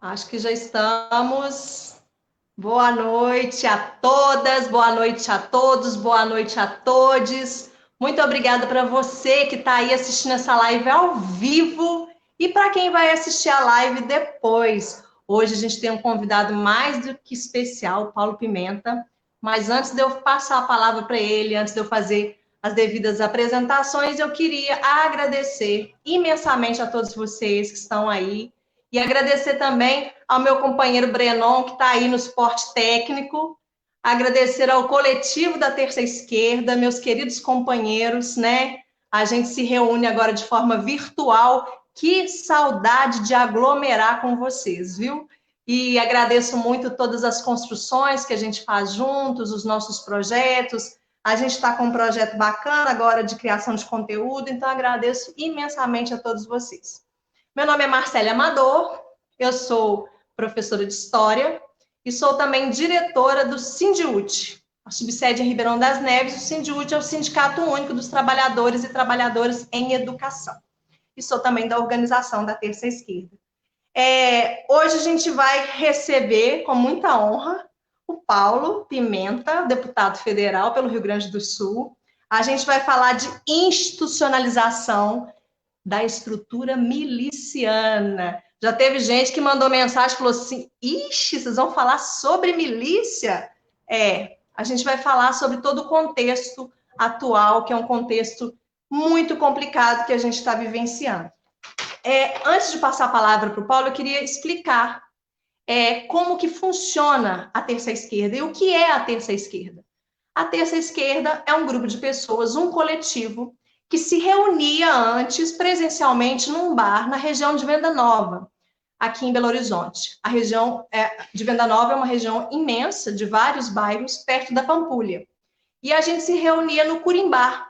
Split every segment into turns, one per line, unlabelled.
Acho que já estamos. Boa noite a todas, boa noite a todos, boa noite a todes. Muito obrigada para você que está aí assistindo essa live ao vivo e para quem vai assistir a live depois. Hoje a gente tem um convidado mais do que especial, Paulo Pimenta. Mas antes de eu passar a palavra para ele, antes de eu fazer as devidas apresentações, eu queria agradecer imensamente a todos vocês que estão aí e agradecer também ao meu companheiro Brenon, que está aí no suporte técnico, agradecer ao coletivo da Terça Esquerda, meus queridos companheiros, né? A gente se reúne agora de forma virtual. Que saudade de aglomerar com vocês, viu? E agradeço muito todas as construções que a gente faz juntos, os nossos projetos. A gente está com um projeto bacana agora de criação de conteúdo, então agradeço imensamente a todos vocês. Meu nome é Marcele Amador, eu sou professora de História e sou também diretora do Sindiúte, a subsede em Ribeirão das Neves. O Sindiúte é o Sindicato Único dos Trabalhadores e Trabalhadoras em Educação. E sou também da organização da Terça Esquerda. Hoje a gente vai receber, com muita honra, o Paulo Pimenta, deputado federal pelo Rio Grande do Sul. A gente vai falar de institucionalização da estrutura miliciana. Já teve gente que mandou mensagem e falou assim: ixi, vocês vão falar sobre milícia? A gente vai falar sobre todo o contexto atual, que é um contexto muito complicado que a gente está vivenciando. Antes de passar a palavra para o Paulo, eu queria explicar como que funciona a Terça Esquerda e o que é a Terça Esquerda. A Terça Esquerda é um grupo de pessoas, um coletivo, que se reunia antes presencialmente num bar na região de Venda Nova, aqui em Belo Horizonte. A região de Venda Nova é uma região imensa, de vários bairros, perto da Pampulha. E a gente se reunia no Curimbá.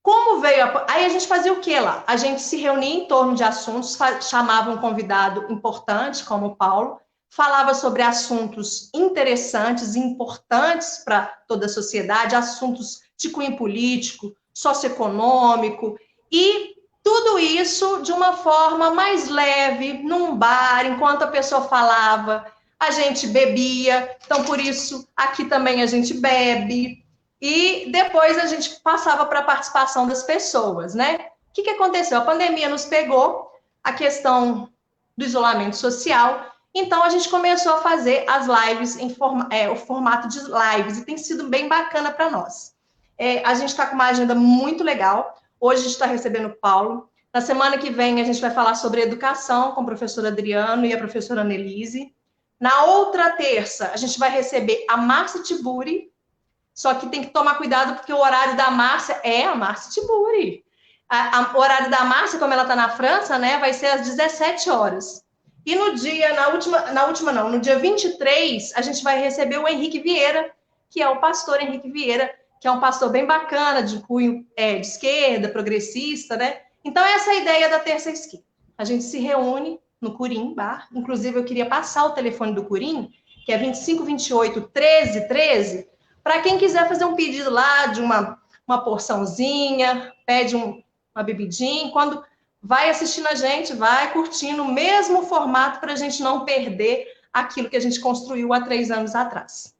Como veio Aí a gente fazia o que lá? A gente se reunia em torno de assuntos, chamava um convidado importante, como o Paulo, falava sobre assuntos interessantes e importantes para toda a sociedade, assuntos de cunho político, socioeconômico, e tudo isso de uma forma mais leve, num bar, enquanto a pessoa falava, a gente bebia. Então, por isso, aqui também a gente bebe. E depois a gente passava para a participação das pessoas, né? O que aconteceu? A pandemia nos pegou, a questão do isolamento social, então a gente começou a fazer as lives o formato de lives, e tem sido bem bacana para nós. A gente está com uma agenda muito legal. Hoje a gente está recebendo o Paulo. Na semana que vem a gente vai falar sobre educação com o professor Adriano e a professora Annelise. Na outra terça a gente vai receber a Márcia Tiburi. Só que tem que tomar cuidado, porque o horário da Márcia é a Márcia Tiburi. O horário da Márcia, como ela está na França, né, vai ser às 17 horas. E no dia 23, a gente vai receber o Henrique Vieira, que é o pastor Henrique Vieira, que é um pastor bem bacana, de cunho de esquerda, progressista, né? Então, essa é a ideia da Terça Esquerda. A gente se reúne no Curim Bar. Inclusive, eu queria passar o telefone do Curim, que é 2528-1313, para quem quiser fazer um pedido lá de uma porçãozinha, pede uma bebidinha, quando vai assistindo a gente, vai curtindo o mesmo formato para a gente não perder aquilo que a gente construiu há 3 anos atrás.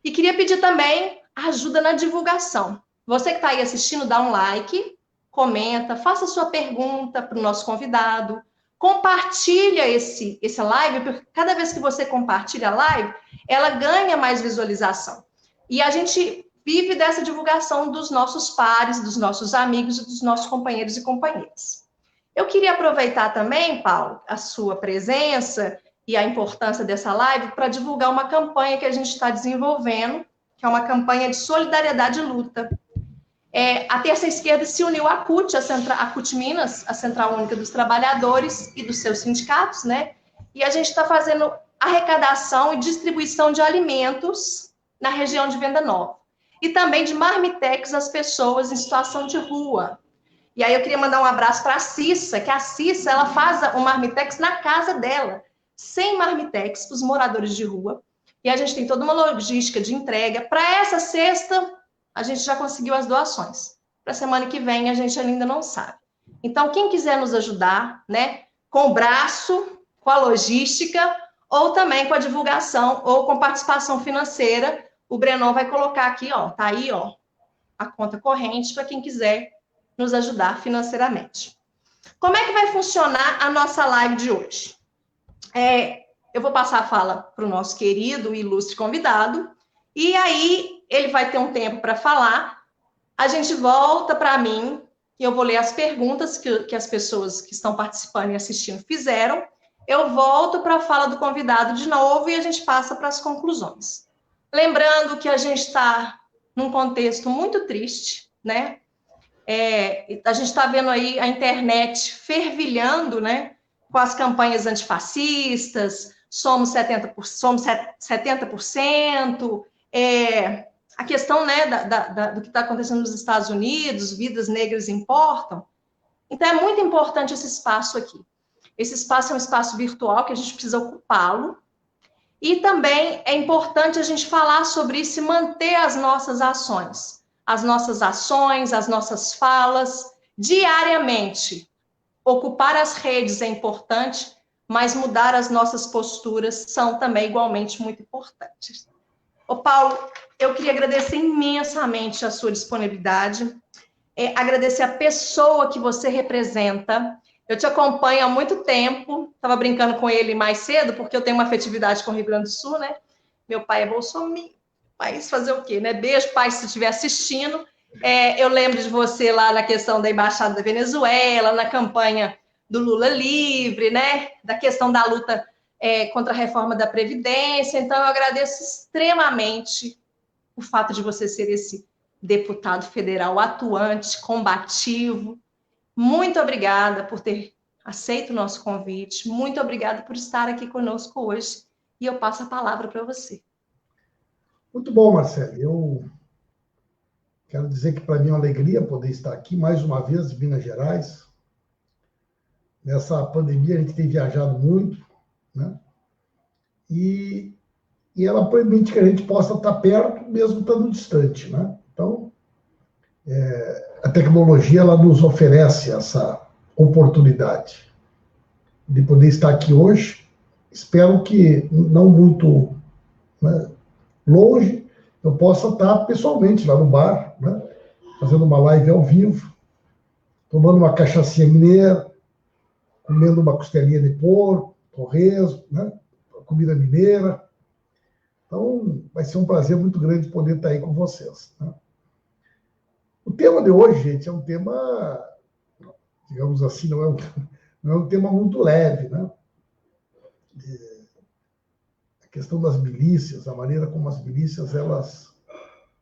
E queria pedir também ajuda na divulgação. Você que está aí assistindo, dá um like, comenta, faça sua pergunta para o nosso convidado, compartilha essa live, porque cada vez que você compartilha a live, ela ganha mais visualização. E a gente vive dessa divulgação dos nossos pares, dos nossos amigos e dos nossos companheiros e companheiras. Eu queria aproveitar também, Paulo, a sua presença e a importância dessa live para divulgar uma campanha que a gente está desenvolvendo, que é uma campanha de solidariedade e luta. A Terça Esquerda se uniu à CUT, a CUT Minas, a Central Única dos Trabalhadores e dos seus sindicatos, né? E a gente está fazendo arrecadação e distribuição de alimentos na região de Venda Nova. E também de marmitex às pessoas em situação de rua. E aí eu queria mandar um abraço para a Cissa, que a Cissa, ela faz o marmitex na casa dela, sem marmitex para os moradores de rua. E a gente tem toda uma logística de entrega. Para essa sexta, a gente já conseguiu as doações. Para a semana que vem, a gente ainda não sabe. Então, quem quiser nos ajudar, né, com o braço, com a logística, ou também com a divulgação, ou com participação financeira. O Brenon vai colocar aqui, ó, tá aí, ó, a conta corrente para quem quiser nos ajudar financeiramente. Como é que vai funcionar a nossa live de hoje? Eu vou passar a fala para o nosso querido e ilustre convidado, e aí ele vai ter um tempo para falar, a gente volta para mim, e eu vou ler as perguntas que as pessoas que estão participando e assistindo fizeram, eu volto para a fala do convidado de novo e a gente passa para as conclusões. Lembrando que a gente está num contexto muito triste, né? A gente está vendo aí a internet fervilhando, né? Com as campanhas antifascistas, somos 70%, a questão, né, do que está acontecendo nos Estados Unidos, vidas negras importam. Então, é muito importante esse espaço aqui. Esse espaço é um espaço virtual que a gente precisa ocupá-lo. E também é importante a gente falar sobre isso e manter as nossas ações. As nossas falas, diariamente. Ocupar as redes é importante, mas mudar as nossas posturas são também igualmente muito importantes. Ô Paulo, eu queria agradecer imensamente a sua disponibilidade, agradecer a pessoa que você representa. Eu te acompanho há muito tempo, estava brincando com ele mais cedo, porque eu tenho uma afetividade com o Rio Grande do Sul, né? Meu pai é bolsominion, mas fazer o quê, né? Beijo, pai, se estiver assistindo. Eu lembro de você lá na questão da Embaixada da Venezuela, na campanha do Lula livre, né? Da questão da luta contra a reforma da Previdência. Então, eu agradeço extremamente o fato de você ser esse deputado federal atuante, combativo. Muito obrigada por ter aceito o nosso convite. Muito obrigada por estar aqui conosco hoje. E eu passo a palavra para você.
Muito bom, Marcelo. Eu quero dizer que para mim é uma alegria poder estar aqui mais uma vez em Minas Gerais. Nessa pandemia a gente tem viajado muito, né? E ela permite que a gente possa estar perto, mesmo estando distante, né? Então, a tecnologia ela nos oferece essa oportunidade de poder estar aqui hoje. Espero que não muito, né, longe, eu possa estar pessoalmente lá no bar, né, fazendo uma live ao vivo, tomando uma cachaçinha mineira, comendo uma costelinha de porco, torresmo, né, comida mineira. Então, vai ser um prazer muito grande poder estar aí com vocês, né? O tema de hoje, gente, é um tema, digamos assim, não é um tema muito leve, né? A questão das milícias, a maneira como as milícias elas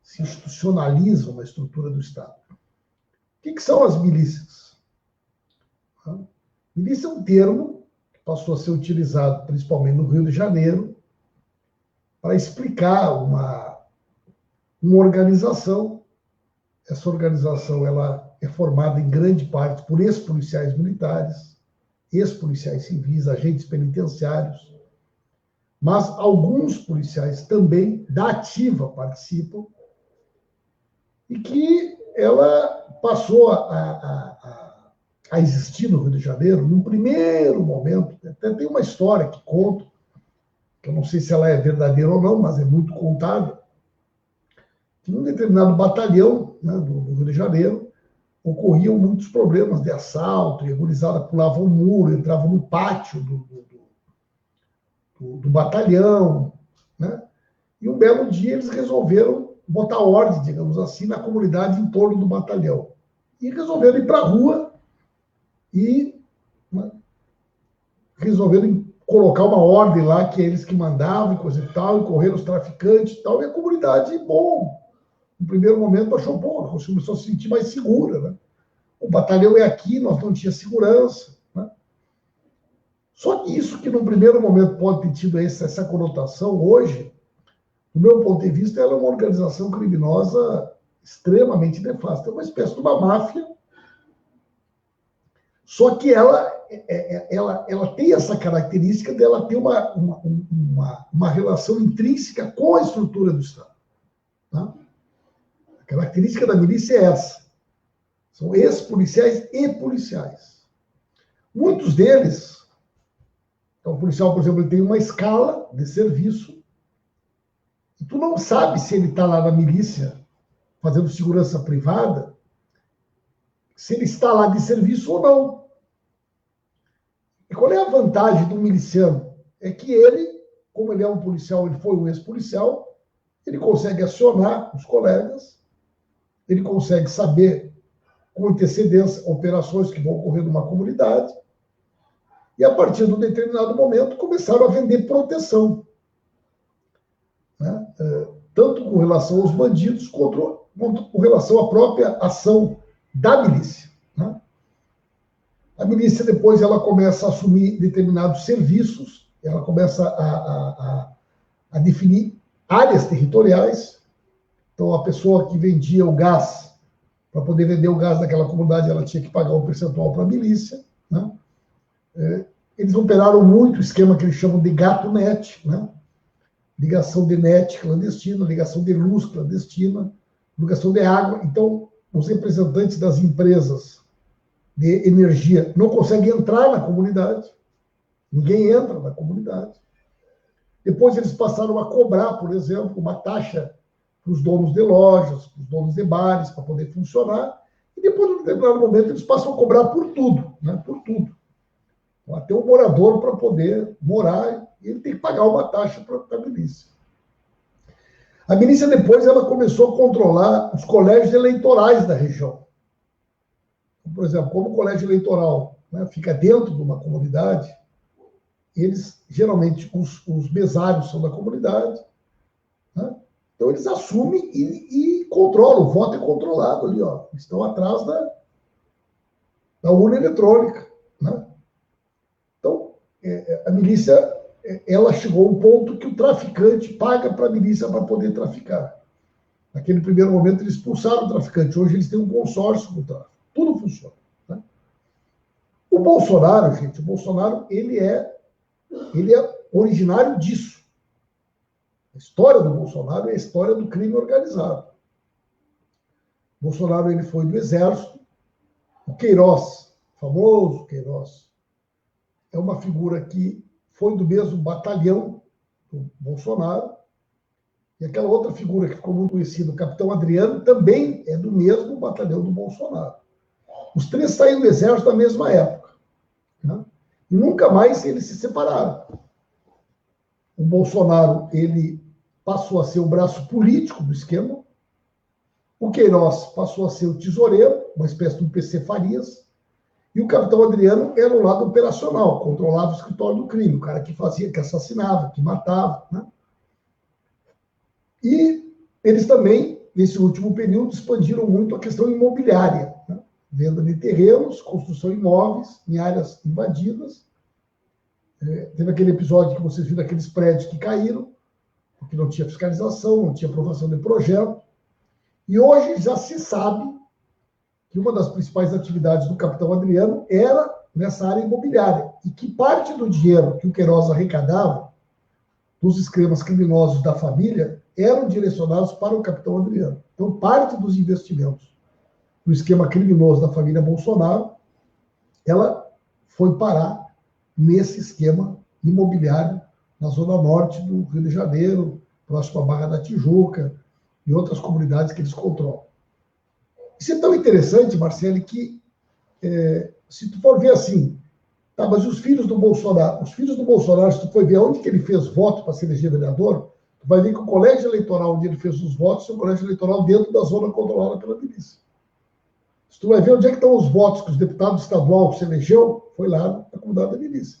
se institucionalizam na estrutura do Estado. O que são as milícias? Milícia é um termo que passou a ser utilizado principalmente no Rio de Janeiro para explicar uma organização. Essa organização ela é formada em grande parte por ex-policiais militares, ex-policiais civis, agentes penitenciários, mas alguns policiais também da ativa participam, e que ela passou a existir no Rio de Janeiro num primeiro momento. Até tem uma história que conto, que eu não sei se ela é verdadeira ou não, mas é muito contada, que num determinado batalhão, né, do Rio de Janeiro, ocorriam muitos problemas de assalto, e a gurizada pulava o muro, entrava no pátio do batalhão, né? E um belo dia eles resolveram botar ordem, digamos assim, na comunidade em torno do batalhão. E resolveram ir para a rua e, né, resolveram colocar uma ordem lá, que é eles que mandavam e coisa e tal, e correram os traficantes e tal, e a comunidade, bom, no primeiro momento achou, bom, começou a se sentir mais segura, né? O batalhão é aqui, nós não tínhamos segurança, né? Só que isso que no primeiro momento pode ter tido essa conotação, hoje, do meu ponto de vista, ela é uma organização criminosa extremamente nefasta, é uma espécie de uma máfia, só que ela tem essa característica dela ter uma relação intrínseca com a estrutura do Estado, tá? A característica da milícia é essa. São ex-policiais e policiais. Muitos deles Então, o policial, por exemplo, ele tem uma escala de serviço e tu não sabe se ele está lá na milícia fazendo segurança privada, se ele está lá de serviço ou não. E qual é a vantagem do miliciano? É que ele, como ele é um policial, ele foi um ex-policial, ele consegue acionar os colegas, ele consegue saber com antecedência operações que vão ocorrer numa comunidade, e a partir de um determinado momento começaram a vender proteção, né? Tanto com relação aos bandidos quanto com relação à própria ação da milícia, né? A milícia depois ela começa a assumir determinados serviços, ela começa a definir áreas territoriais. Então, a pessoa que vendia o gás, para poder vender o gás naquela comunidade, ela tinha que pagar um percentual para a milícia, né? Eles operaram muito o esquema que eles chamam de gato-net, né? Ligação de net clandestina, ligação de luz clandestina, ligação de água. Então, os representantes das empresas de energia não conseguem entrar na comunidade, ninguém entra na comunidade. Depois eles passaram a cobrar, por exemplo, uma taxa para os donos de lojas, para os donos de bares, para poder funcionar, e depois, em um determinado momento, eles passam a cobrar por tudo, né? Por tudo. Então, até o morador, para poder morar, ele tem que pagar uma taxa para a milícia. A milícia, depois, ela começou a controlar os colégios eleitorais da região. Por exemplo, como o colégio eleitoral, né, fica dentro de uma comunidade, eles, geralmente, os mesários são da comunidade, né? Então, eles assumem e controlam, o voto é controlado ali, ó. Eles estão atrás da urna eletrônica, né? Então, a milícia, ela chegou a um ponto que o traficante paga para a milícia para poder traficar. Naquele primeiro momento, eles expulsaram o traficante. Hoje, eles têm um consórcio com o tráfico. Tudo funciona, né? O Bolsonaro, gente, ele é originário disso. A história do Bolsonaro é a história do crime organizado. O Bolsonaro, ele foi do Exército. O Queiroz, famoso Queiroz, é uma figura que foi do mesmo batalhão do Bolsonaro. E aquela outra figura que ficou muito conhecida, o capitão Adriano, também é do mesmo batalhão do Bolsonaro. Os três saíram do Exército na mesma época, né? E nunca mais eles se separaram. O Bolsonaro, ele passou a ser o braço político do esquema. O Queiroz passou a ser o tesoureiro, uma espécie de um PC Farias. E o capitão Adriano era o lado operacional, controlava o escritório do crime, o cara que fazia, que assassinava, que matava, né? E eles também, nesse último período, expandiram muito a questão imobiliária, né? Venda de terrenos, construção de imóveis em áreas invadidas. Teve aquele episódio que vocês viram, aqueles prédios que caíram, porque não tinha fiscalização, não tinha aprovação de projeto. E hoje já se sabe que uma das principais atividades do capitão Adriano era nessa área imobiliária, e que parte do dinheiro que o Queiroz arrecadava dos esquemas criminosos da família eram direcionados para o capitão Adriano. Então, parte dos investimentos do esquema criminoso da família Bolsonaro, ela foi parar nesse esquema imobiliário na zona norte do Rio de Janeiro, próximo à Barra da Tijuca e outras comunidades que eles controlam. Isso é tão interessante, Marcelo, que se tu for ver assim, tá, mas os filhos do Bolsonaro, se tu for ver onde que ele fez voto para se eleger vereador, tu vai ver que o colégio eleitoral onde ele fez os votos é o colégio eleitoral dentro da zona controlada pela milícia. Se tu vai ver onde é que estão os votos que os deputados estaduais se elegeu, foi lá na comunidade da milícia.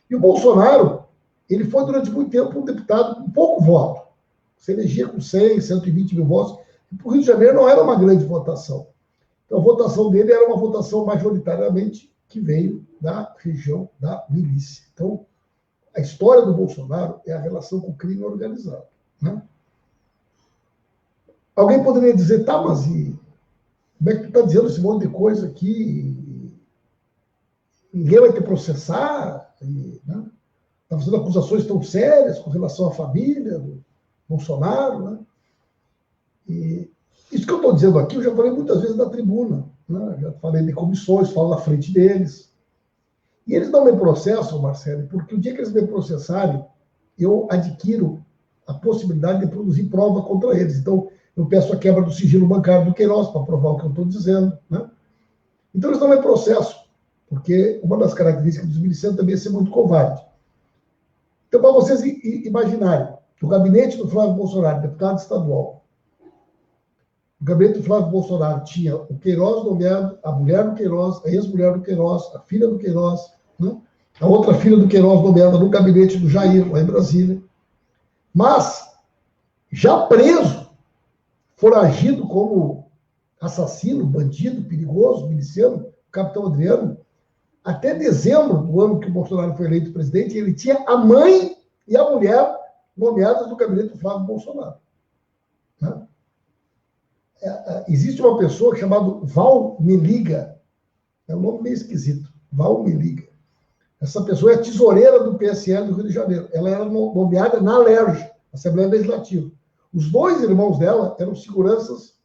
E o Bolsonaro, ele foi durante muito tempo um deputado com pouco voto. Se elegia com 100, 120 mil votos. E para o Rio de Janeiro não era uma grande votação. Então a votação dele era uma votação majoritariamente que veio da região da milícia. Então, a história do Bolsonaro é a relação com o crime organizado, né? Alguém poderia dizer, tá, mas como é que tu está dizendo esse monte de coisa aqui? Ninguém vai te processar? Né? Está fazendo acusações tão sérias com relação à família do Bolsonaro, né? E isso que eu estou dizendo aqui, eu já falei muitas vezes na tribuna, né? Já falei de comissões, falo na frente deles. E eles não me processam, Marcelo, porque o dia que eles me processarem, eu adquiro a possibilidade de produzir prova contra eles. Então, eu peço a quebra do sigilo bancário do Queiroz para provar o que eu estou dizendo, né? Então, eles não me processam, porque uma das características dos milicianos também é ser muito covarde. Então, para vocês imaginarem, o gabinete do Flávio Bolsonaro, deputado estadual, o gabinete do Flávio Bolsonaro tinha o Queiroz nomeado, a mulher do Queiroz, a ex-mulher do Queiroz, a filha do Queiroz, né? A outra filha do Queiroz nomeada no gabinete do Jair, lá em Brasília. Mas, já preso, foragido como assassino, bandido, perigoso, miliciano, o capitão Adriano, até dezembro do ano que o Bolsonaro foi eleito presidente, ele tinha a mãe e a mulher nomeadas no gabinete do Flávio Bolsonaro. Né? Existe uma pessoa chamada Val Meliga, é um nome meio esquisito, Val Meliga. Essa pessoa é a tesoureira do PSL do Rio de Janeiro. Ela era nomeada na LERJ, Assembleia Legislativa. Os dois irmãos dela eram seguranças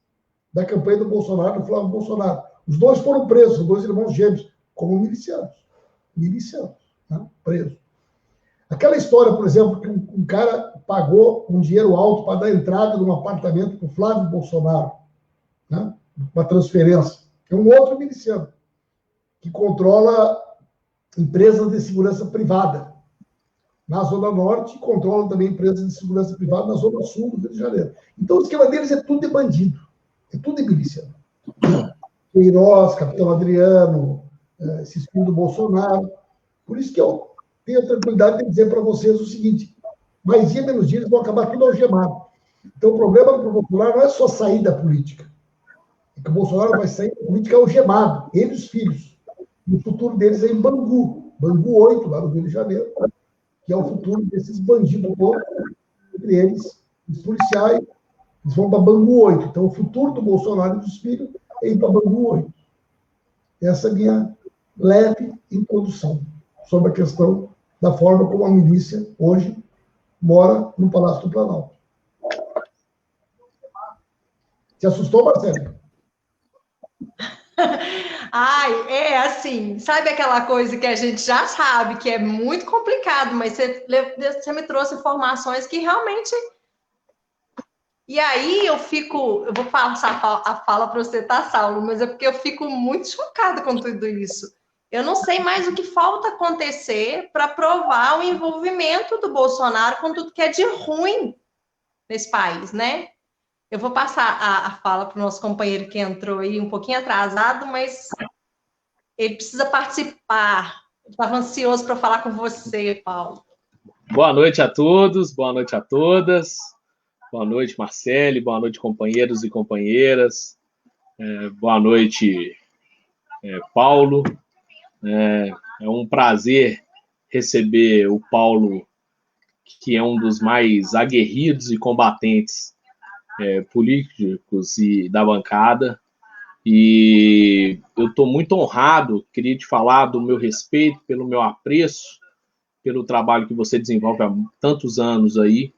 da campanha do Bolsonaro, do Flávio Bolsonaro. Os dois foram presos, os dois irmãos gêmeos, como milicianos. Milicianos, né? Presos. Aquela história, por exemplo, que um cara pagou um dinheiro alto para dar entrada num apartamento para o Flávio Bolsonaro, né? Uma transferência. É um outro miliciano que controla empresas de segurança privada na Zona Norte e controla também empresas de segurança privada na Zona Sul do Rio de Janeiro. Então, o esquema deles é tudo de bandido. É tudo de miliciano. Queiroz, Capitão Adriano, esses filhos do Bolsonaro. Por isso que eu tenho a tranquilidade de dizer para vocês o seguinte: mais dia, menos dia, eles vão acabar tudo algemado. Então, o problema do Bolsonaro não é só sair da política. É que o Bolsonaro vai sair da política algemado, ele e os filhos. E o futuro deles é em Bangu, Bangu 8, lá no Rio de Janeiro, que é o futuro desses bandidos todos, entre eles, os policiais, eles vão para Bangu 8. Então, o futuro do Bolsonaro e dos filhos é ir para Bangu 8. Essa é a minha leve introdução sobre a questão da forma como a milícia hoje mora no Palácio do Planalto. Te assustou, Marcelo?
Ai, é assim, sabe aquela coisa que a gente já sabe que é muito complicado, mas você me trouxe informações que realmente. E aí eu vou passar a fala para você, tá, Saulo? Mas é porque eu fico muito chocada com tudo isso. Eu não sei mais o que falta acontecer para provar o envolvimento do Bolsonaro com tudo que é de ruim nesse país, né? Eu vou passar a fala para o nosso companheiro que entrou aí um pouquinho atrasado, mas ele precisa participar. Estava ansioso para falar com você, Paulo.
Boa noite a todos, boa noite a todas. Boa noite, Marcele, boa noite, companheiros e companheiras. Boa noite, Paulo. É um prazer receber o Paulo, que é um dos mais aguerridos e combatentes políticos e da bancada. E eu estou muito honrado, queria te falar do meu respeito, pelo meu apreço, pelo trabalho que você desenvolve há tantos anos aí,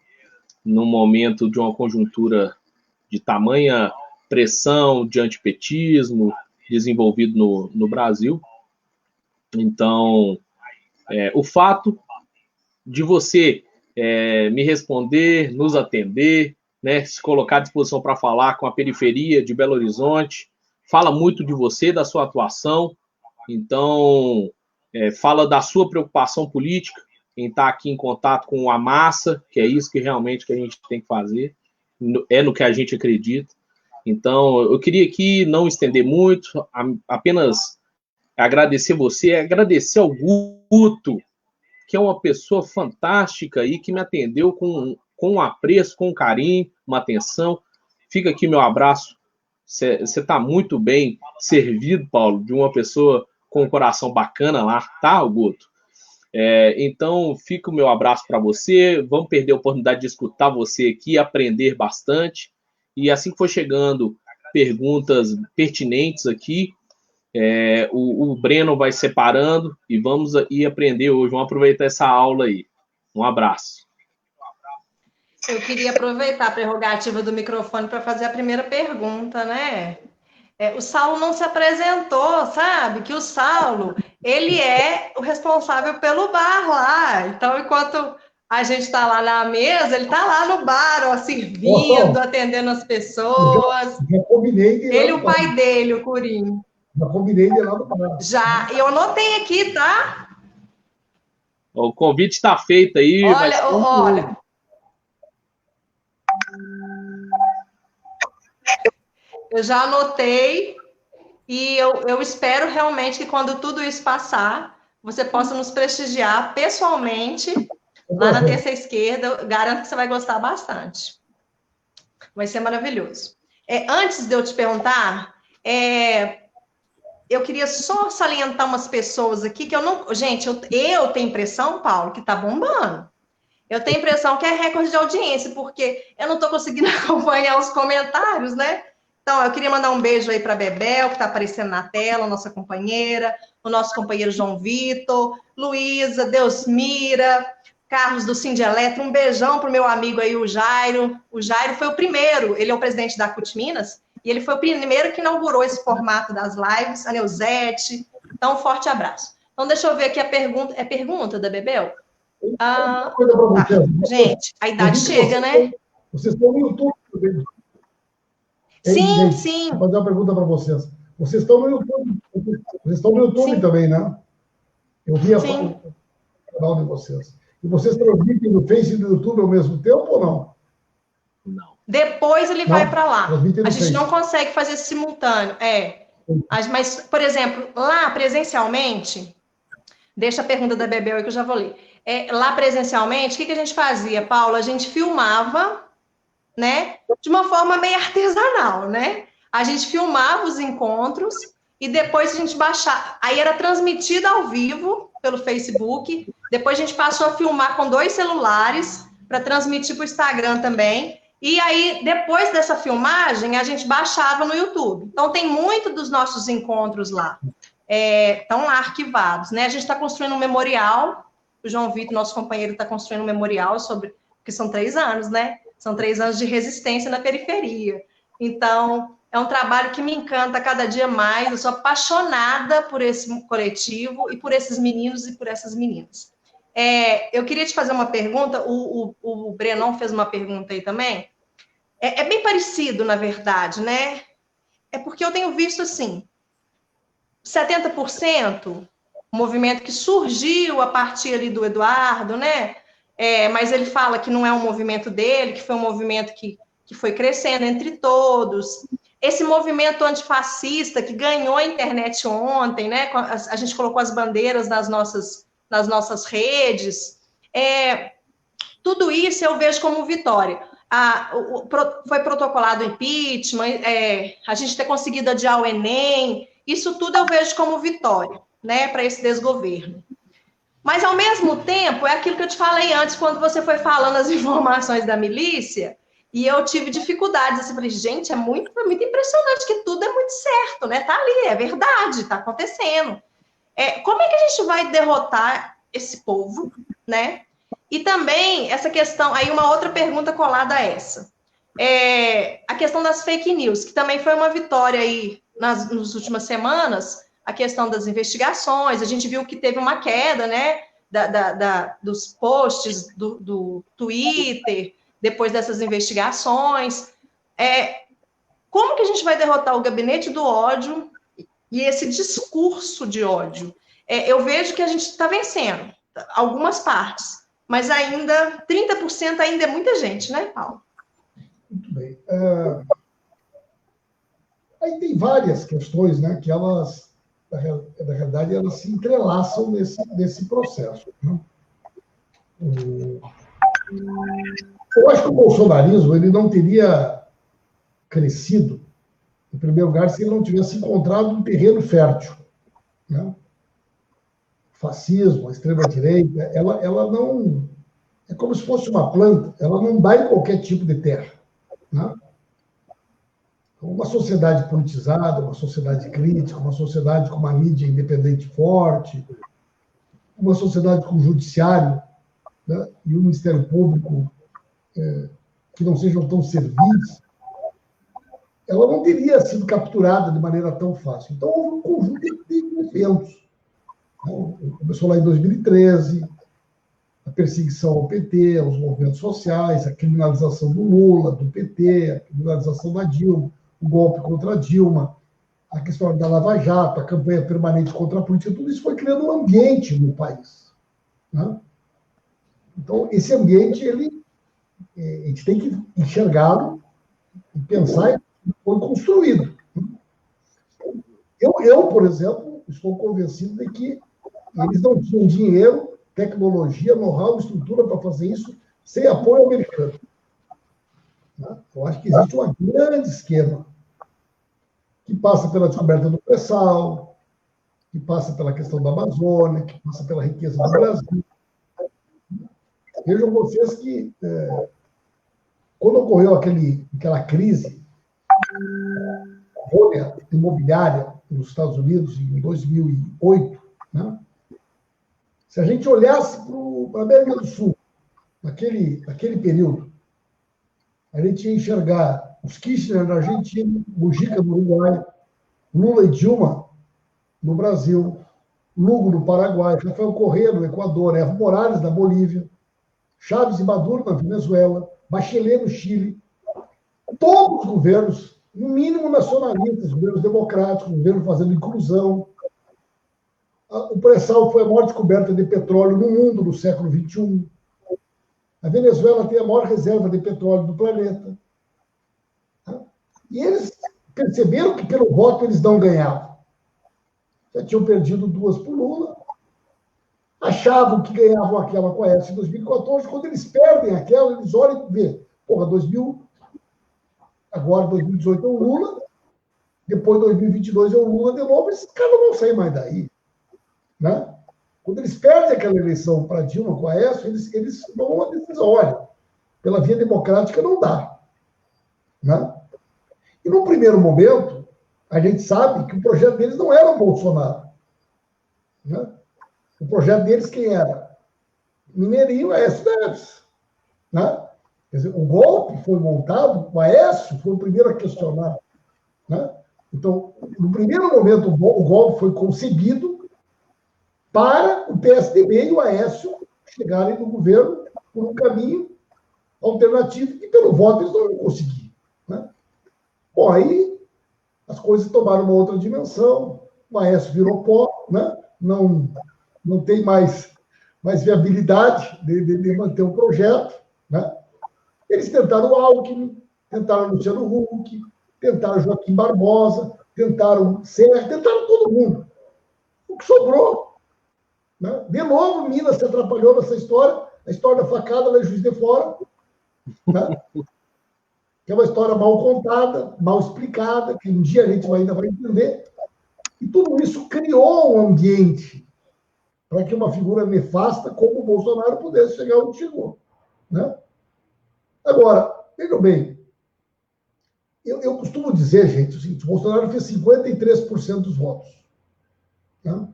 num momento de uma conjuntura de tamanha pressão de antipetismo desenvolvido no Brasil. Então, o fato de você me responder, nos atender, né, se colocar à disposição para falar com a periferia de Belo Horizonte, fala muito de você, da sua atuação. Então, fala da sua preocupação política em estar aqui em contato com a massa, que é isso que realmente que a gente tem que fazer, é no que a gente acredita. Então, eu queria aqui não estender muito, apenas agradecer você, agradecer ao Guto, que é uma pessoa fantástica aí, que me atendeu com um apreço, com um carinho, uma atenção. Fica aqui meu abraço. Você está muito bem servido, Paulo, de uma pessoa com um coração bacana lá, tá, Guto? Então, fica o meu abraço para você. Vamos perder a oportunidade de escutar você aqui, aprender bastante. E assim que for chegando perguntas pertinentes aqui, o Breno vai separando e vamos ir aprender hoje. Vamos aproveitar essa aula aí. Um abraço.
Eu queria aproveitar a prerrogativa do microfone para fazer a primeira pergunta, né? O Saulo não se apresentou, sabe? Que o Saulo, ele é o responsável pelo bar lá. Então, enquanto a gente está lá na mesa, ele está lá no bar, ó, servindo, atendendo as pessoas.
Já combinei de ir
ele e
lá
o pai dele, o Curinho.
Já combinei de ir lá no bar.
Já, eu anotei aqui, tá?
O convite está feito aí.
Olha. Eu já anotei e eu espero realmente que quando tudo isso passar, você possa nos prestigiar pessoalmente lá na Terça Esquerda. Eu garanto que você vai gostar bastante. Vai ser maravilhoso. Antes de eu te perguntar, eu queria só salientar umas pessoas aqui que eu não... Gente, eu tenho impressão, Paulo, que tá bombando. Eu tenho impressão que é recorde de audiência, porque eu não estou conseguindo acompanhar os comentários, né? Então, eu queria mandar um beijo aí para a Bebel, que está aparecendo na tela, nossa companheira, o nosso companheiro João Vitor, Luísa, Deusmira, Carlos do Cindy Eletro, um beijão para o meu amigo aí, o Jairo. O Jairo foi o primeiro, ele é o presidente da CUT Minas, e ele foi o primeiro que inaugurou esse formato das lives, a Neuzete. Então, um forte abraço. Então, deixa eu ver aqui a pergunta. É pergunta da Bebel? Tá. Gente, a idade chega, né?
Vocês estão no YouTube também.
Sim, sim.
Vou fazer uma pergunta para vocês. Vocês estão no YouTube. Vocês estão no YouTube também, né? Eu vi o canal de vocês. E vocês transmitem no Face e no YouTube ao mesmo tempo ou não?
Não.
Depois ele vai para lá. A gente não
Face.
consegue fazer simultâneo. Mas, por exemplo, lá presencialmente, deixa a pergunta da Bebel aí que eu já vou ler. Lá presencialmente, o que a gente fazia, Paulo? A gente filmava, né? De uma forma meio artesanal, né? A gente filmava os encontros e depois a gente baixava. Aí era transmitido ao vivo pelo Facebook. Depois a gente passou a filmar com 2 celulares para transmitir para o Instagram também. E aí, depois dessa filmagem, a gente baixava no YouTube. Então, tem muito dos nossos encontros lá. Estão lá arquivados, né? A gente está construindo um memorial. O João Vitor, nosso companheiro, está construindo um memorial porque são 3 anos, né? São 3 anos de resistência na periferia. Então, é um trabalho que me encanta cada dia mais. Eu sou apaixonada por esse coletivo e por esses meninos e por essas meninas. Eu queria te fazer uma pergunta. O Brenão fez uma pergunta aí também. É bem parecido, na verdade, né? É porque eu tenho visto, assim, 70%, movimento que surgiu a partir ali do Eduardo, né? Mas ele fala que não é um movimento dele, que foi um movimento que foi crescendo entre todos. Esse movimento antifascista que ganhou a internet ontem, né? A gente colocou as bandeiras nas nossas redes. Tudo isso eu vejo como vitória. Foi protocolado o impeachment, a gente ter conseguido adiar o Enem, isso tudo eu vejo como vitória, né, para esse desgoverno. Mas, ao mesmo tempo, é aquilo que eu te falei antes, quando você foi falando as informações da milícia, e eu tive dificuldades. Assim, falei, gente, é muito impressionante que tudo é muito certo, né? Tá ali, é verdade, tá acontecendo. Como é que a gente vai derrotar esse povo, né? E também essa questão, aí uma outra pergunta colada a essa. A questão das fake news, que também foi uma vitória aí nas últimas semanas, a questão das investigações, a gente viu que teve uma queda, né, dos posts do Twitter, depois dessas investigações. Como que a gente vai derrotar o gabinete do ódio e esse discurso de ódio? Eu vejo que a gente está vencendo algumas partes, mas ainda, 30% ainda é muita gente, né, Paulo?
Muito bem. Aí tem várias questões, né, que elas, na realidade, elas se entrelaçam nesse processo. Né? Eu acho que o bolsonarismo ele não teria crescido, em primeiro lugar, se ele não tivesse encontrado um terreno fértil. Né? O fascismo, a extrema-direita, ela não... É como se fosse uma planta, ela não dá em qualquer tipo de terra. Né? Uma sociedade politizada, uma sociedade crítica, uma sociedade com uma mídia independente forte, uma sociedade com judiciário, né, e um Ministério Público que não sejam tão servis, ela não teria sido capturada de maneira tão fácil. Então, houve um conjunto de eventos. Começou lá em 2013, a perseguição ao PT, aos movimentos sociais, a criminalização do Lula, do PT, a criminalização da Dilma, o golpe contra a Dilma, a questão da Lava Jato, a campanha permanente contra a política, tudo isso foi criando um ambiente no país. Né? Então, esse ambiente, a gente tem que enxergá-lo e pensar que foi construído. Eu, por exemplo, estou convencido de que eles não tinham dinheiro, tecnologia, know-how, estrutura para fazer isso sem apoio americano. Eu acho que existe um grande esquema que passa pela descoberta do pré-sal, que passa pela questão da Amazônia, que passa pela riqueza do Brasil. Vejam vocês que, quando ocorreu aquela crise imobiliária nos Estados Unidos, em 2008, né? Se a gente olhasse para a América do Sul, naquele período, a gente ia enxergar os Kirchner na Argentina, Mujica no Uruguai, Lula e Dilma no Brasil, Lugo no Paraguai, Rafael Correa no Equador, Evo Morales na Bolívia, Chávez e Maduro na Venezuela, Bachelet no Chile. Todos os governos, no mínimo nacionalistas, governos democráticos, governos fazendo inclusão. O pré-sal foi a maior descoberta de petróleo no mundo no século XXI. A Venezuela tem a maior reserva de petróleo do planeta. E eles perceberam que pelo voto eles não ganhavam. Já tinham perdido 2 por Lula, achavam que ganhavam aquela com a Aécio em 2014, quando eles perdem aquela, eles olham e vê, agora 2018 é o Lula, depois 2022 é o Lula de novo, esses caras não vão sair mais daí. Né? Quando eles perdem aquela eleição para Dilma com a Aécio, eles tomam uma decisão, olha, pela via democrática não dá. Né? E no primeiro momento, a gente sabe que o projeto deles não era o Bolsonaro. Né? O projeto deles quem era? Mineirinho, Aécio Neves. Né? Quer dizer, o golpe foi montado, o Aécio foi o primeiro a questionar. Né? Então, no primeiro momento, o golpe foi concebido para o PSDB e o Aécio chegarem no governo por um caminho alternativo que, pelo voto, eles não iam conseguir. Né? Bom, aí as coisas tomaram uma outra dimensão, o Aécio virou pó, né? Não tem mais viabilidade de manter o projeto. Né? Eles tentaram o Alckmin, tentaram o Luciano Huck, tentaram Joaquim Barbosa, tentaram Serra, tentaram todo mundo. O que sobrou? Né? De novo, Minas se atrapalhou nessa história, a história da facada lá em Juiz de Fora, né? Que é uma história mal contada, mal explicada, que um dia a gente ainda vai entender. E tudo isso criou um ambiente para que uma figura nefasta como o Bolsonaro pudesse chegar onde chegou. Né? Agora, vejam bem, eu costumo dizer, gente, o seguinte, o Bolsonaro fez 53% dos votos. Né?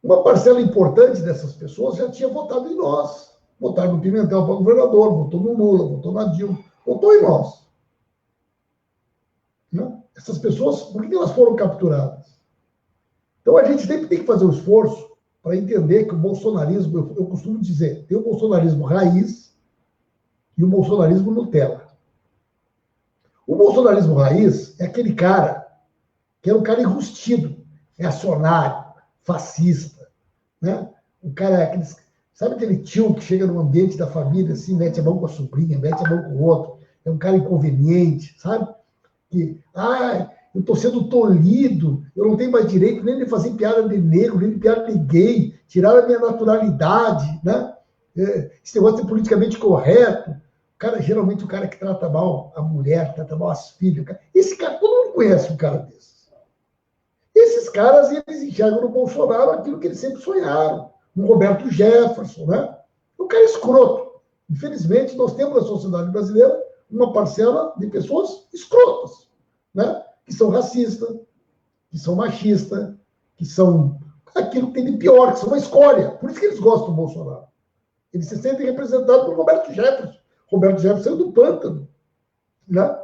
Uma parcela importante dessas pessoas já tinha votado em nós. Votaram no Pimentel para governador, votou no Lula, votou na Dilma, votou em nós. Né? Essas pessoas, por que elas foram capturadas? Então, a gente sempre tem que fazer um esforço para entender que o bolsonarismo, eu costumo dizer, tem o bolsonarismo raiz e o bolsonarismo Nutella. O bolsonarismo raiz é aquele cara que é um cara enrustido, reacionário, fascista. Né? O cara, sabe aquele tio que chega no ambiente da família, assim, mete a mão com a sobrinha, mete a mão com o outro, é um cara inconveniente, sabe? Que, eu estou sendo tolhido, eu não tenho mais direito nem de fazer piada de negro, nem de piada de gay, tiraram a minha naturalidade, né? Esse negócio de politicamente correto. Geralmente o cara que trata mal a mulher, trata mal as filhas. Esse cara, todo mundo conhece um cara desses. Esses caras, eles enxergam no Bolsonaro aquilo que eles sempre sonharam. No Roberto Jefferson, né? Um cara escroto. Infelizmente, nós temos na sociedade brasileira uma parcela de pessoas escrotas, né? Que são racistas, que são machistas, que são aquilo que tem de pior, que são uma escória. Por isso que eles gostam do Bolsonaro. Eles se sentem representados por Roberto Jefferson. Roberto Jefferson saiu do pântano. Né?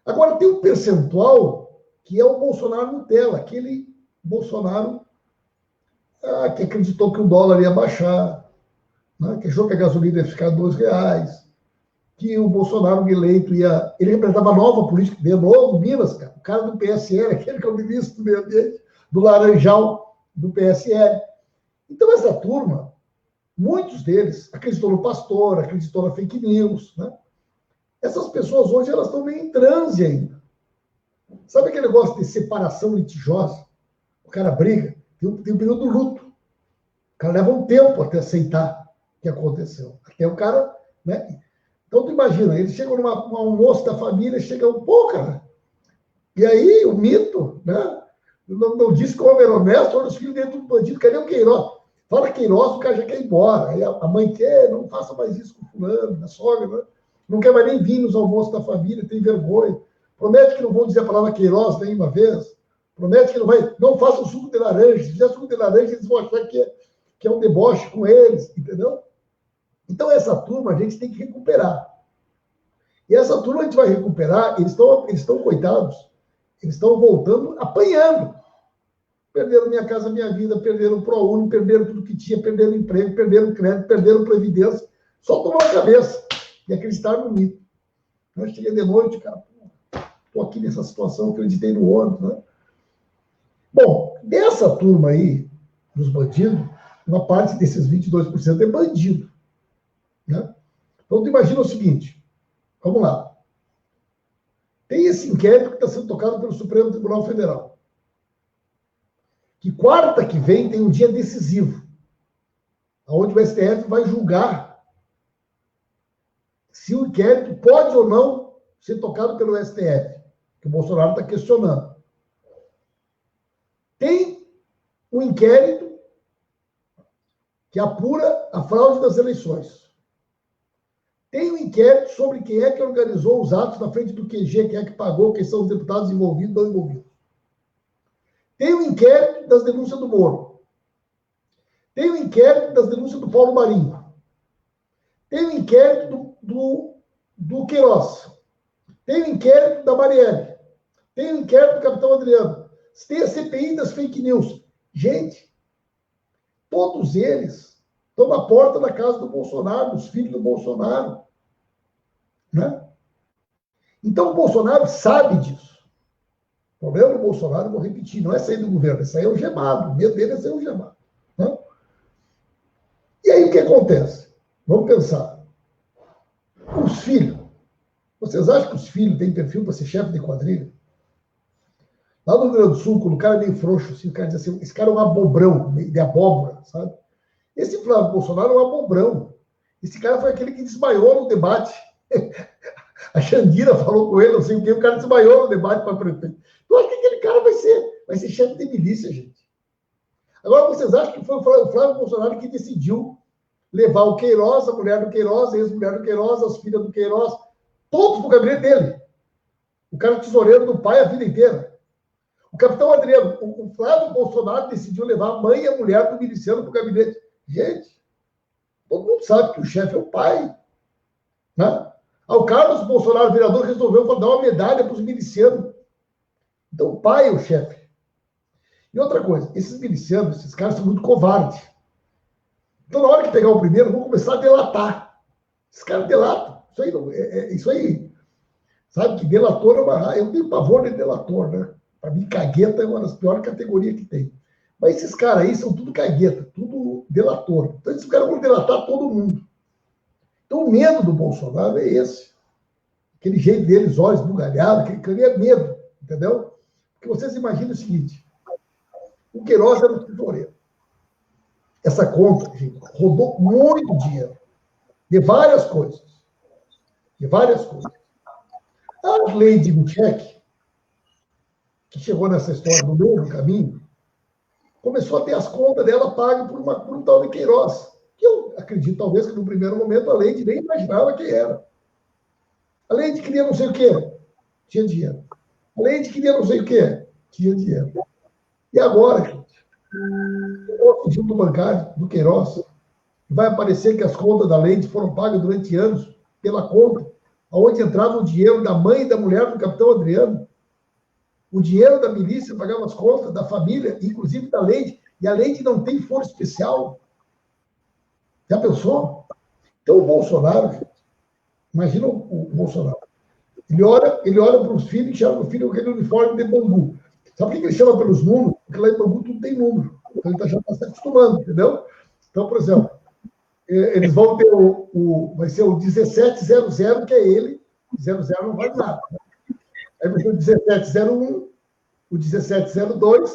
Agora, tem um percentual que é o Bolsonaro Nutella, aquele Bolsonaro que acreditou que o dólar ia baixar, né? Que achou que a gasolina ia ficar R$ 2, que o Bolsonaro eleito ia... Ele representava a nova política, de novo, Minas, cara. O cara do PSL, aquele que é o ministro do meio ambiente, do Laranjal, do PSL. Então, essa turma, muitos deles acreditou no pastor, acreditou na fake news, né? Essas pessoas hoje, elas estão meio em transe ainda. Sabe aquele negócio de separação litigiosa? O cara briga, tem um período do luto. O cara leva um tempo até aceitar o que aconteceu. Até o cara, né? Então, tu imagina, ele chega num almoço da família, chega pô, cara. E aí, o mito, né? Não disse que o homem era honesto, olha os filhos dentro do bandido, cadê o Queiroz? Fala Queiroz, o cara já quer ir embora. Aí a mãe quer, não faça mais isso com o fulano, a sogra, né? Não quer mais nem vir nos almoços da família, tem vergonha. Promete que não vão dizer a palavra Queiroz nenhuma vez. Promete que não faça o suco de laranja. Se fizer suco de laranja, eles vão achar que é um deboche com eles, entendeu? Então, essa turma a gente tem que recuperar. E essa turma a gente vai recuperar, eles estão coitados, eles estão voltando, apanhando. Perderam Minha Casa Minha Vida, perderam o ProUni, perderam tudo que tinha, perderam emprego, perderam crédito, perderam previdência. Só tomar a cabeça e acreditar no mito. Eu cheguei de noite, cara, estou aqui nessa situação, acreditei no outro, né? Bom, dessa turma aí, dos bandidos, uma parte desses 22% é bandido, né? Então, tu imagina o seguinte, vamos lá. Tem esse inquérito que está sendo tocado pelo Supremo Tribunal Federal. Que quarta que vem tem um dia decisivo, onde o STF vai julgar se o inquérito pode ou não ser tocado pelo STF, que o Bolsonaro está questionando. Tem um inquérito que apura a fraude das eleições. Tem um inquérito sobre quem é que organizou os atos na frente do QG, quem é que pagou, quem são os deputados envolvidos ou não envolvidos. Tem um inquérito das denúncias do Moro. Tem um inquérito das denúncias do Paulo Marinho. Tem um inquérito do Queiroz. Tem um inquérito da Marielle. Tem um inquérito do Capitão Adriano. Tem a CPI das fake news. Gente, todos eles estão na porta da casa do Bolsonaro, dos filhos do Bolsonaro. Né? Então, o Bolsonaro sabe disso. O problema do Bolsonaro, eu vou repetir, não é sair do governo, é sair algemado. O medo dele é sair algemado. Né? E aí, o que acontece? Vamos pensar. Os filhos. Vocês acham que os filhos têm perfil para ser chefe de quadrilha? Lá no Rio Grande do Sul, quando o cara é meio frouxo, assim, o cara diz assim, esse cara é um abobrão, de abóbora, sabe? Esse Flávio Bolsonaro é um abobrão. Esse cara foi aquele que desmaiou no debate. A Xandira falou com ele, não sei o que, o cara desmaiou no debate para prefeito. Eu acho que aquele cara vai ser chefe de milícia, gente. Agora, vocês acham que foi o Flávio Bolsonaro que decidiu levar o Queiroz, a mulher do Queiroz, a ex-mulher do Queiroz, as filhas do Queiroz, todos para o gabinete dele. O cara é tesoureiro do pai a vida inteira. O capitão Adriano, o Flávio Bolsonaro decidiu levar a mãe e a mulher do miliciano para o gabinete. Gente, todo mundo sabe que o chefe é o pai. Né? O Carlos Bolsonaro, vereador, resolveu dar uma medalha para os milicianos. Então, o pai é o chefe. E outra coisa, esses milicianos, esses caras são muito covardes. Então, na hora que pegar o primeiro, vão começar a delatar. Esses caras delatam. Isso aí, sabe que delator é uma... Eu tenho pavor de delator, né? Para mim, cagueta é uma das piores categorias que tem. Mas esses caras aí são tudo cagueta, tudo delator. Então, esses caras vão delatar todo mundo. Então, o medo do Bolsonaro é esse. Aquele jeito deles, olhos bugalhados, aquele é medo, entendeu? Porque vocês imaginam o seguinte, o Queiroz era um tesoureiro. Essa conta, gente, rodou muito dinheiro. De várias coisas. De várias coisas. A lei de Michek, que chegou nessa história no meio do caminho, começou a ter as contas dela pagas por um tal de Queiroz. Que eu acredito, talvez, que no primeiro momento a Leide nem imaginava quem era. A Leide queria não sei o quê, tinha dinheiro. A Leide queria não sei o quê, tinha dinheiro. E agora, gente, o fundo bancário do Queiroz, vai aparecer que as contas da Leide foram pagas durante anos pela conta, onde entrava o dinheiro da mãe e da mulher do capitão Adriano. O dinheiro da milícia pagava as contas da família, inclusive da Leide. E a Leide não tem foro especial. Já pensou? Então, o Bolsonaro, gente, imagina o Bolsonaro. Ele olha para os filhos e chama o filho com aquele uniforme de bambu. Sabe por que ele chama pelos números? Porque lá em Bambu tudo tem número. Então, ele já está se acostumando, entendeu? Então, por exemplo, eles vão ter vai ser o 1700, que é ele. 00 não vale nada. Aí vai ter o 1701, o 1702,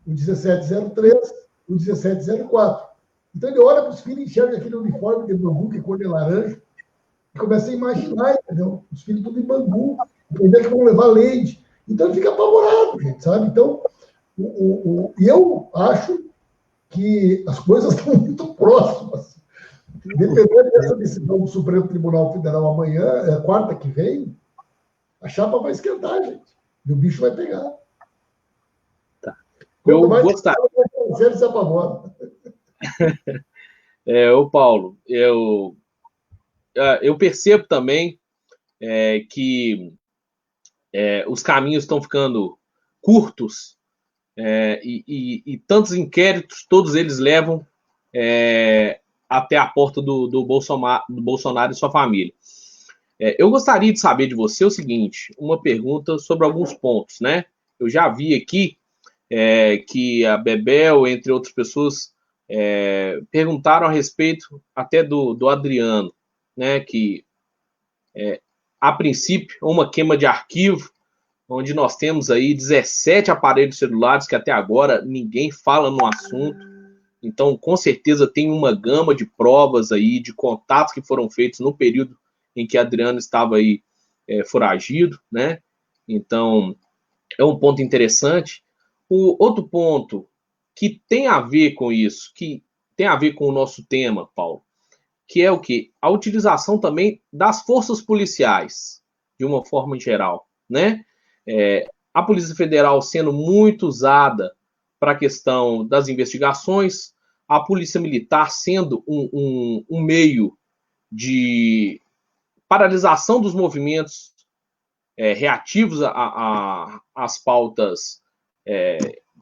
o 1703, o 1704. Então, ele olha para os filhos e enxerga aquele uniforme de bambu, que é cor de laranja, e começa a imaginar, entendeu? Os filhos tudo em bambu, entender que vão levar leite. Então, ele fica apavorado, gente, sabe? Então, e eu acho que as coisas estão muito próximas. Dependendo dessa decisão do Supremo Tribunal Federal amanhã, quarta que vem, a chapa vai esquentar, gente. E o bicho vai pegar.
Tá. Eu gostaria.
Ele se apavora.
Ô Paulo, eu percebo também que os caminhos estão ficando curtos e tantos inquéritos, todos eles levam até a porta do Bolsonaro e sua família. Eu gostaria de saber de você o seguinte, uma pergunta sobre alguns pontos, né? Eu já vi aqui que a Bebel, entre outras pessoas, perguntaram a respeito até do Adriano, né? Que, a princípio, uma queima de arquivo, onde nós temos aí 17 aparelhos celulares que até agora ninguém fala no assunto. Então, com certeza, tem uma gama de provas aí, de contatos que foram feitos no período em que Adriano estava aí foragido, né? Então, é um ponto interessante. O outro ponto que tem a ver com isso, que tem a ver com o nosso tema, Paulo, que é o quê? A utilização também das forças policiais, de uma forma geral, né? A Polícia Federal sendo muito usada para a questão das investigações, a Polícia Militar sendo um meio de paralisação dos movimentos reativos às pautas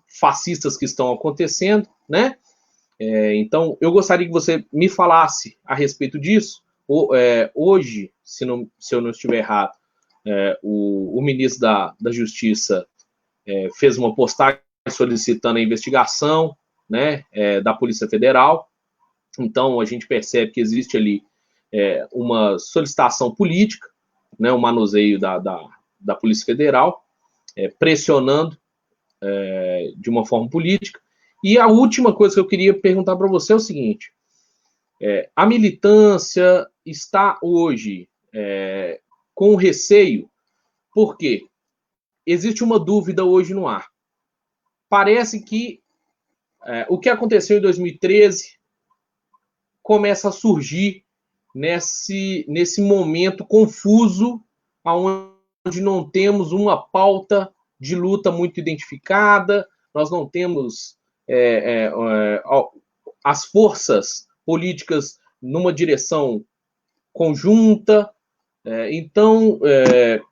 fascistas que estão acontecendo, né? Então, eu gostaria que você me falasse a respeito disso. Hoje, se eu não estiver errado, o ministro da Justiça fez uma postagem solicitando a investigação, né, da Polícia Federal. Então, a gente percebe que existe ali uma solicitação política, né, um manuseio da Polícia Federal, pressionando de uma forma política. E a última coisa que eu queria perguntar para você é o seguinte: a militância está hoje com receio, porque existe uma dúvida hoje no ar. Parece que o que aconteceu em 2013 começa a surgir nesse momento confuso, onde não temos uma pauta de luta muito identificada, nós não temos as forças políticas numa direção conjunta. Então,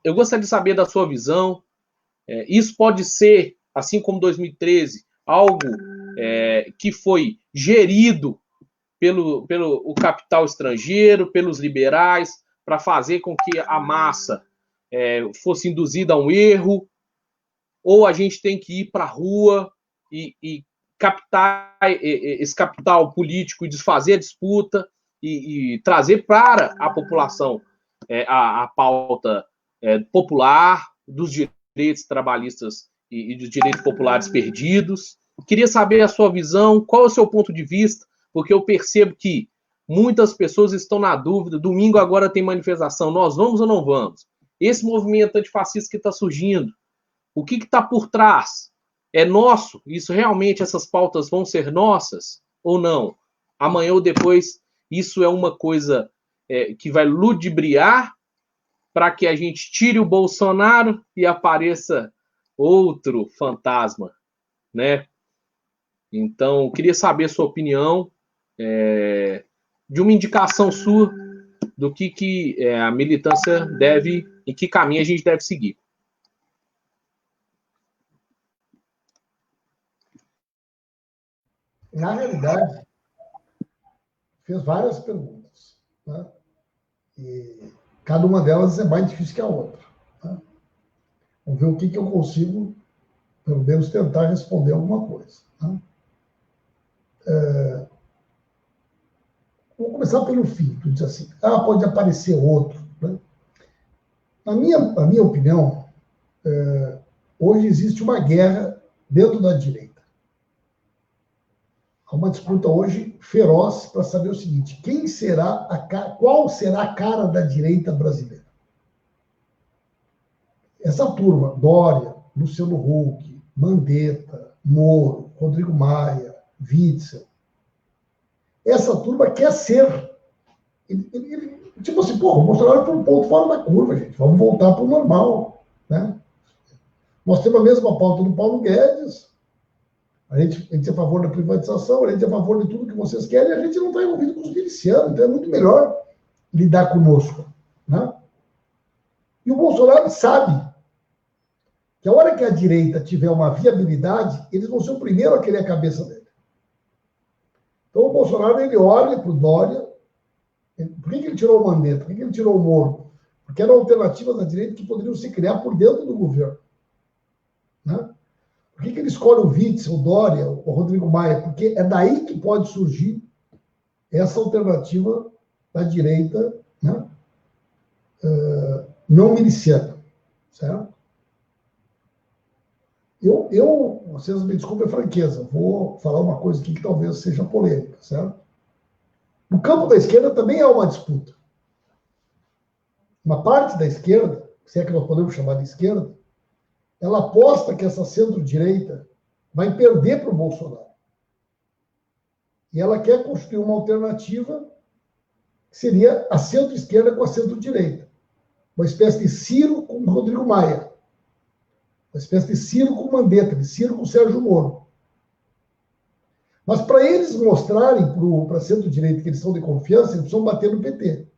eu gostaria de saber da sua visão. Isso pode ser, assim como 2013, algo que foi gerido pelo o capital estrangeiro, pelos liberais, para fazer com que a massa fosse induzida a um erro, ou a gente tem que ir para a rua e captar esse capital político e desfazer a disputa e trazer para a população a pauta popular dos direitos trabalhistas e dos direitos populares perdidos. Queria saber a sua visão, qual é o seu ponto de vista, porque eu percebo que muitas pessoas estão na dúvida. Domingo agora tem manifestação, nós vamos ou não vamos? Esse movimento antifascista que está surgindo, o que está por trás? É nosso? Isso realmente, essas pautas vão ser nossas ou não? Amanhã ou depois, isso é uma coisa que vai ludibriar para que a gente tire o Bolsonaro e apareça outro fantasma, né? Então, queria saber a sua opinião, de uma indicação sua do que a militância deve, em que caminho a gente deve seguir.
na realidade, fez várias perguntas, né? E cada uma delas é mais difícil que a outra, né? Vamos ver o que eu consigo, pelo menos, tentar responder alguma coisa, né? Vou começar pelo fim. Tu diz assim, pode aparecer outro, né? Na minha opinião, hoje existe uma guerra dentro da direita. Há uma disputa hoje feroz para saber o seguinte: qual será a cara da direita brasileira? Essa turma, Dória, Luciano Huck, Mandetta, Moro, Rodrigo Maia, Witzel, essa turma quer ser. Tipo assim, o Bolsonaro foi um ponto fora da curva, gente. Vamos voltar para o normal, né? Nós temos a mesma pauta do Paulo Guedes. A gente é a favor da privatização, a gente é a favor de tudo que vocês querem, e a gente não está envolvido com os milicianos, então é muito melhor lidar conosco, né? E o Bolsonaro sabe que a hora que a direita tiver uma viabilidade, eles vão ser o primeiro a querer a cabeça dele. Então o Bolsonaro, ele olha para o Dória. Por que ele tirou o Mandetta? Por que ele tirou o Moro? Porque eram alternativas da direita que poderiam se criar por dentro do governo, né? Por que ele escolhe o Witzel, o Dória, o Rodrigo Maia? Porque é daí que pode surgir essa alternativa da direita, né? Não miliciana, certo? Vocês me desculpem a franqueza, vou falar uma coisa aqui que talvez seja polêmica, certo? No campo da esquerda também há uma disputa. Uma parte da esquerda, se é que nós podemos chamar de esquerda, ela aposta que essa centro-direita vai perder para o Bolsonaro. E ela quer construir uma alternativa que seria a centro-esquerda com a centro-direita. Uma espécie de Ciro com o Rodrigo Maia. Uma espécie de Ciro com o Mandetta, de Ciro com o Sérgio Moro. Mas para eles mostrarem para a centro-direita que eles são de confiança, eles precisam bater no PT.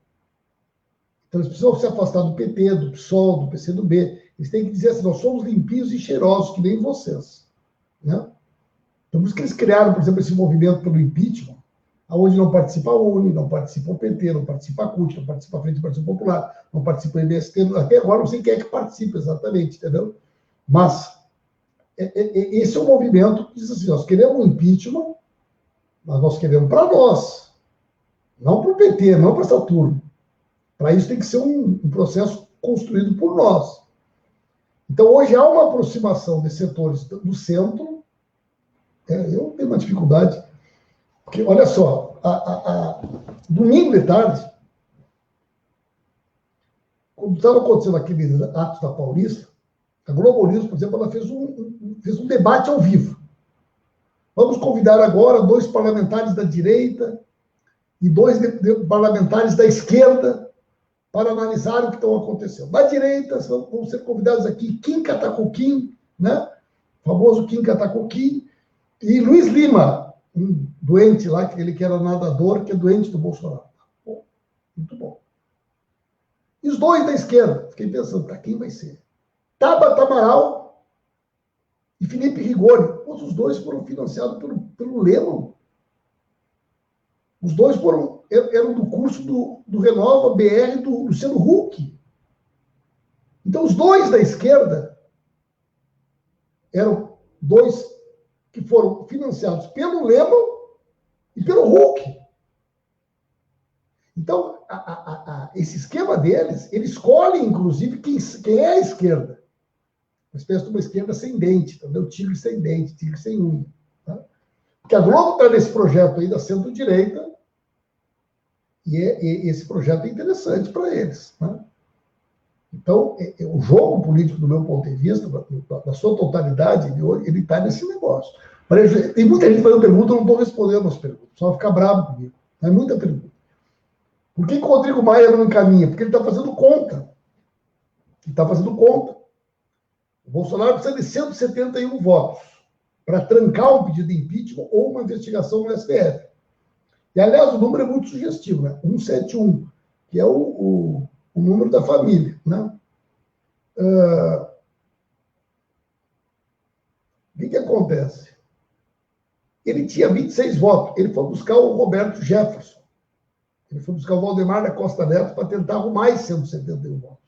Então eles precisam se afastar do PT, do PSOL, do PCdoB. Eles têm que dizer assim, nós somos limpinhos e cheirosos, que nem vocês, né? Então por isso que eles criaram, por exemplo, esse movimento pelo impeachment, onde não participa a UNE, não participa o PT, não participa a CUT, não participa a Frente do Partido Popular, não participa o MST, até agora não sei quem é que participa exatamente, entendeu? Mas esse é um movimento que diz assim, nós queremos um impeachment, mas nós queremos para nós, não para o PT, não para essa turma. Para isso tem que ser um processo construído por nós. Então, hoje há uma aproximação de setores do centro. Eu tenho uma dificuldade, porque, olha só, domingo de tarde, quando estava acontecendo aqueles atos da Paulista, a Globo News, por exemplo, ela fez um debate ao vivo. Vamos convidar agora 2 parlamentares da direita e 2 parlamentares da esquerda para analisar o que está acontecendo. Da direita, vão ser convidados aqui Kim Katakoum, né? O famoso Kim Katakoum, e Luiz Lima, um doente lá, ele que era nadador, que é doente do Bolsonaro. Bom, muito bom. E os 2 da esquerda, fiquei pensando, quem vai ser? Tabata Amaral e Felipe Rigoni. Os 2 foram financiados pelo Lema. Os 2 eram do curso do Renova BR do Luciano Huck. Então, os 2 da esquerda eram 2 que foram financiados pelo Lema e pelo Huck. Então, esse esquema deles, ele escolhe, inclusive, quem é a esquerda. Uma espécie de uma esquerda sem dente, entendeu? Tigre sem dente, tigre sem unha. Tá? Porque a Globo está nesse projeto aí da centro-direita, e esse projeto é interessante para eles, né? Então, o jogo político, do meu ponto de vista, na sua totalidade, ele está nesse negócio. Mas, tem muita gente fazendo pergunta, eu não estou respondendo as perguntas, só vai ficar bravo comigo. É muita pergunta. Por que o Rodrigo Maia não encaminha? Porque ele está fazendo conta. Ele está fazendo conta. O Bolsonaro precisa de 171 votos para trancar um pedido de impeachment ou uma investigação no STF. E, aliás, o número é muito sugestivo, né? 171, que é o número da família, né? O que acontece? Ele tinha 26 votos. Ele foi buscar o Roberto Jefferson. Ele foi buscar o Valdemar da Costa Neto para tentar arrumar esses 171 votos.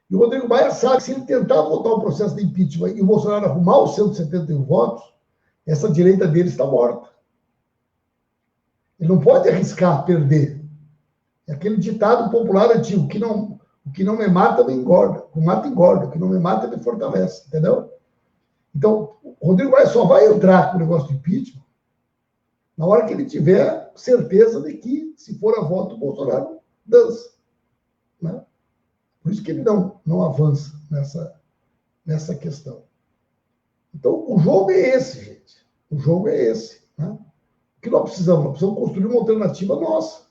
E o Rodrigo Maia sabe que se ele tentar votar o processo de impeachment e o Bolsonaro arrumar os 171 votos, essa direita dele está morta. Ele não pode arriscar perder. É aquele ditado popular antigo, o que não me mata, me engorda. O mata engorda, o que não me mata, me fortalece. Entendeu? Então, o Rodrigo Maia só vai entrar com o negócio de impeachment na hora que ele tiver certeza de que, se for a voto, o Bolsonaro dança. Né? Por isso que ele não avança nessa questão. Então, o jogo é esse, gente. O jogo é esse. Né? O que nós precisamos? Nós precisamos construir uma alternativa nossa.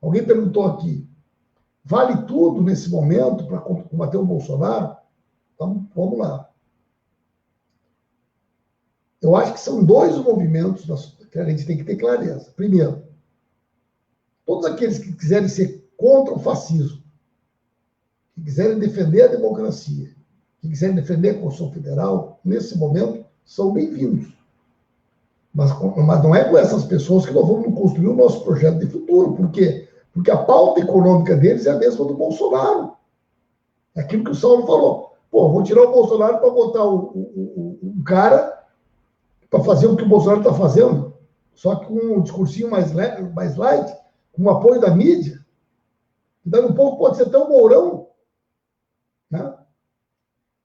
Alguém perguntou aqui, vale tudo nesse momento para combater o Bolsonaro? Então, vamos lá. Eu acho que são dois movimentos que a gente tem que ter clareza. Primeiro, todos aqueles que quiserem ser contra o fascismo, que quiserem defender a democracia, que quiserem defender a Constituição Federal, nesse momento, são bem-vindos. Mas não é com essas pessoas que nós vamos construir o nosso projeto de futuro. Por quê? Porque a pauta econômica deles é a mesma do Bolsonaro. É aquilo que o Saulo falou. Pô, vou tirar o Bolsonaro para botar um cara para fazer o que o Bolsonaro está fazendo, só que com um discursinho mais light, com o apoio da mídia. Dando um pouco pode ser até um Mourão. Né?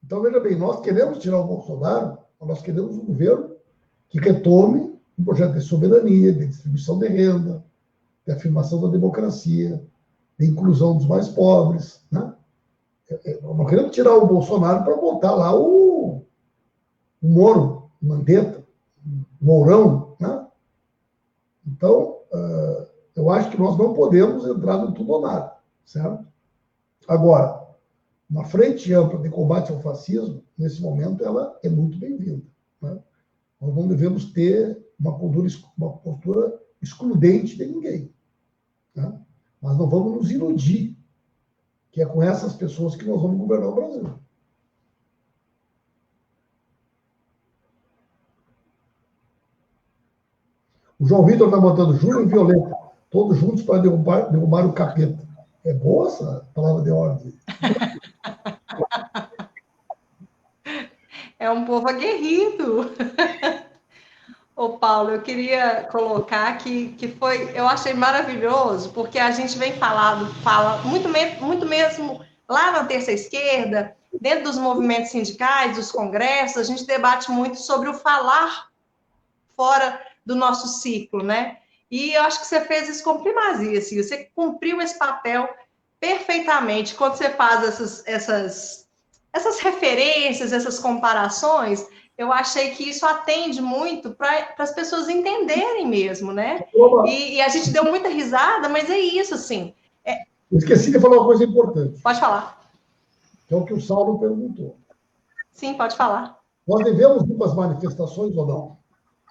Então, veja bem, nós queremos tirar o Bolsonaro, nós queremos um governo que retome um projeto de soberania, de distribuição de renda, de afirmação da democracia, de inclusão dos mais pobres. Né? Nós não queremos tirar o Bolsonaro para botar lá o Moro, o Mandetta, o Mourão. Né? Então, eu acho que nós não podemos entrar no tudo ou nada. Certo? Agora, uma frente ampla de combate ao fascismo, nesse momento, ela é muito bem-vinda. Né? Nós não devemos ter uma postura excludente de ninguém. Né? Mas não vamos nos iludir que é com essas pessoas que nós vamos governar o Brasil. O João Vitor está botando Júlio e Violeta, todos juntos para derrubar o capeta. É boa essa palavra de ordem.
É um povo aguerrido. Ô, Paulo, eu queria colocar que eu achei maravilhoso, porque a gente vem fala muito mesmo lá na terça esquerda, dentro dos movimentos sindicais, dos congressos, a gente debate muito sobre o falar fora do nosso ciclo, né? E eu acho que você fez isso com primazia, assim, você cumpriu esse papel perfeitamente. Quando você faz essas referências, essas comparações, eu achei que isso atende muito para as pessoas entenderem mesmo, né? E a gente deu muita risada, mas é isso, assim.
Esqueci de falar uma coisa importante.
Pode falar.
Que é o que o Saulo perguntou.
Sim, pode falar.
Nós devemos ir para as manifestações ou não?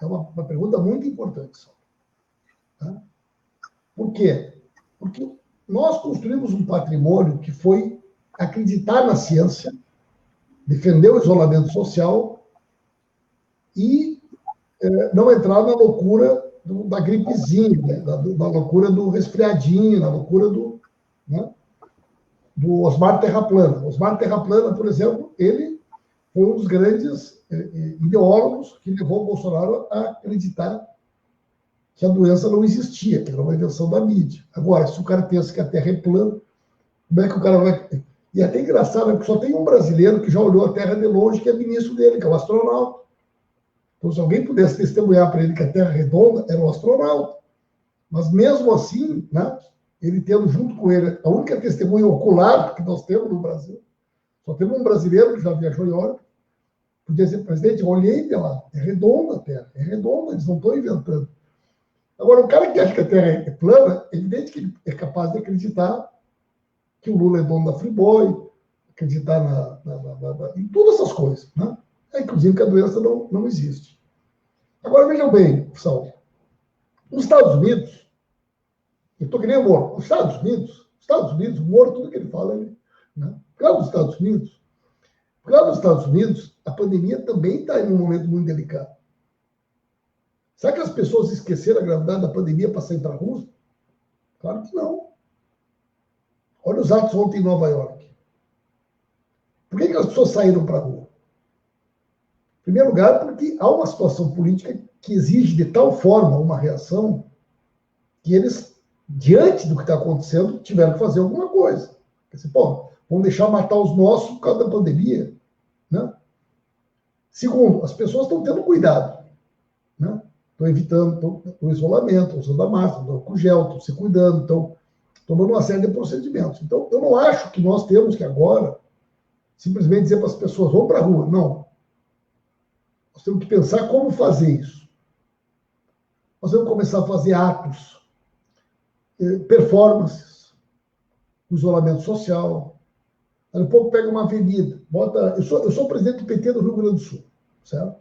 É uma pergunta muito importante, Saulo. Tá? Por quê? Porque nós construímos um patrimônio que foi acreditar na ciência, defender o isolamento social e não entrar na loucura da gripezinha, né? da loucura do resfriadinho, na loucura do Osmar Terra Plana. Osmar Terra Plana, por exemplo, ele foi um dos grandes ideólogos que levou o Bolsonaro a acreditar que a doença não existia, que era uma invenção da mídia. Agora, se o cara pensa que a Terra é plana, como é que o cara vai... E é até engraçado, porque só tem um brasileiro que já olhou a Terra de longe, que é ministro dele, que é o astronauta. Então, se alguém pudesse testemunhar para ele que a Terra é redonda, era o astronauta. Mas, mesmo assim, né, ele tendo junto com ele a única testemunha ocular que nós temos no Brasil, só temos um brasileiro que já viajou em órbita, podia dizer, presidente, eu olhei de lá, é redonda a Terra, é redonda, eles não estão inventando. Agora, o cara que acha que a Terra é plana, é evidente que ele é capaz de acreditar que o Lula é dono da Friboi, acreditar em todas essas coisas, né? Inclusive que a doença não existe. Agora, vejam bem, pessoal, nos Estados Unidos, eu estou que nem o Moro, os Estados Unidos, o Moro, tudo que ele fala, né? Porque lá nos Estados Unidos, a pandemia também está em um momento muito delicado. Será que as pessoas esqueceram a gravidade da pandemia para sair para a rua? Claro que não. Olha os atos ontem em Nova York. Por que as pessoas saíram para a rua? Em primeiro lugar, porque há uma situação política que exige de tal forma uma reação que eles, diante do que está acontecendo, tiveram que fazer alguma coisa. Assim, pô, vamos deixar matar os nossos por causa da pandemia. Né? Segundo, as pessoas estão tendo cuidado. Né? Estão evitando o isolamento, estão usando a máscara, estão com gel, estão se cuidando, estão tomando uma série de procedimentos. Então, eu não acho que nós temos que agora simplesmente dizer para as pessoas, vão para a rua. Não. Nós temos que pensar como fazer isso. Nós temos que começar a fazer atos, performances, isolamento social. Aí o povo pega uma avenida, bota... Eu sou presidente do PT do Rio Grande do Sul, certo?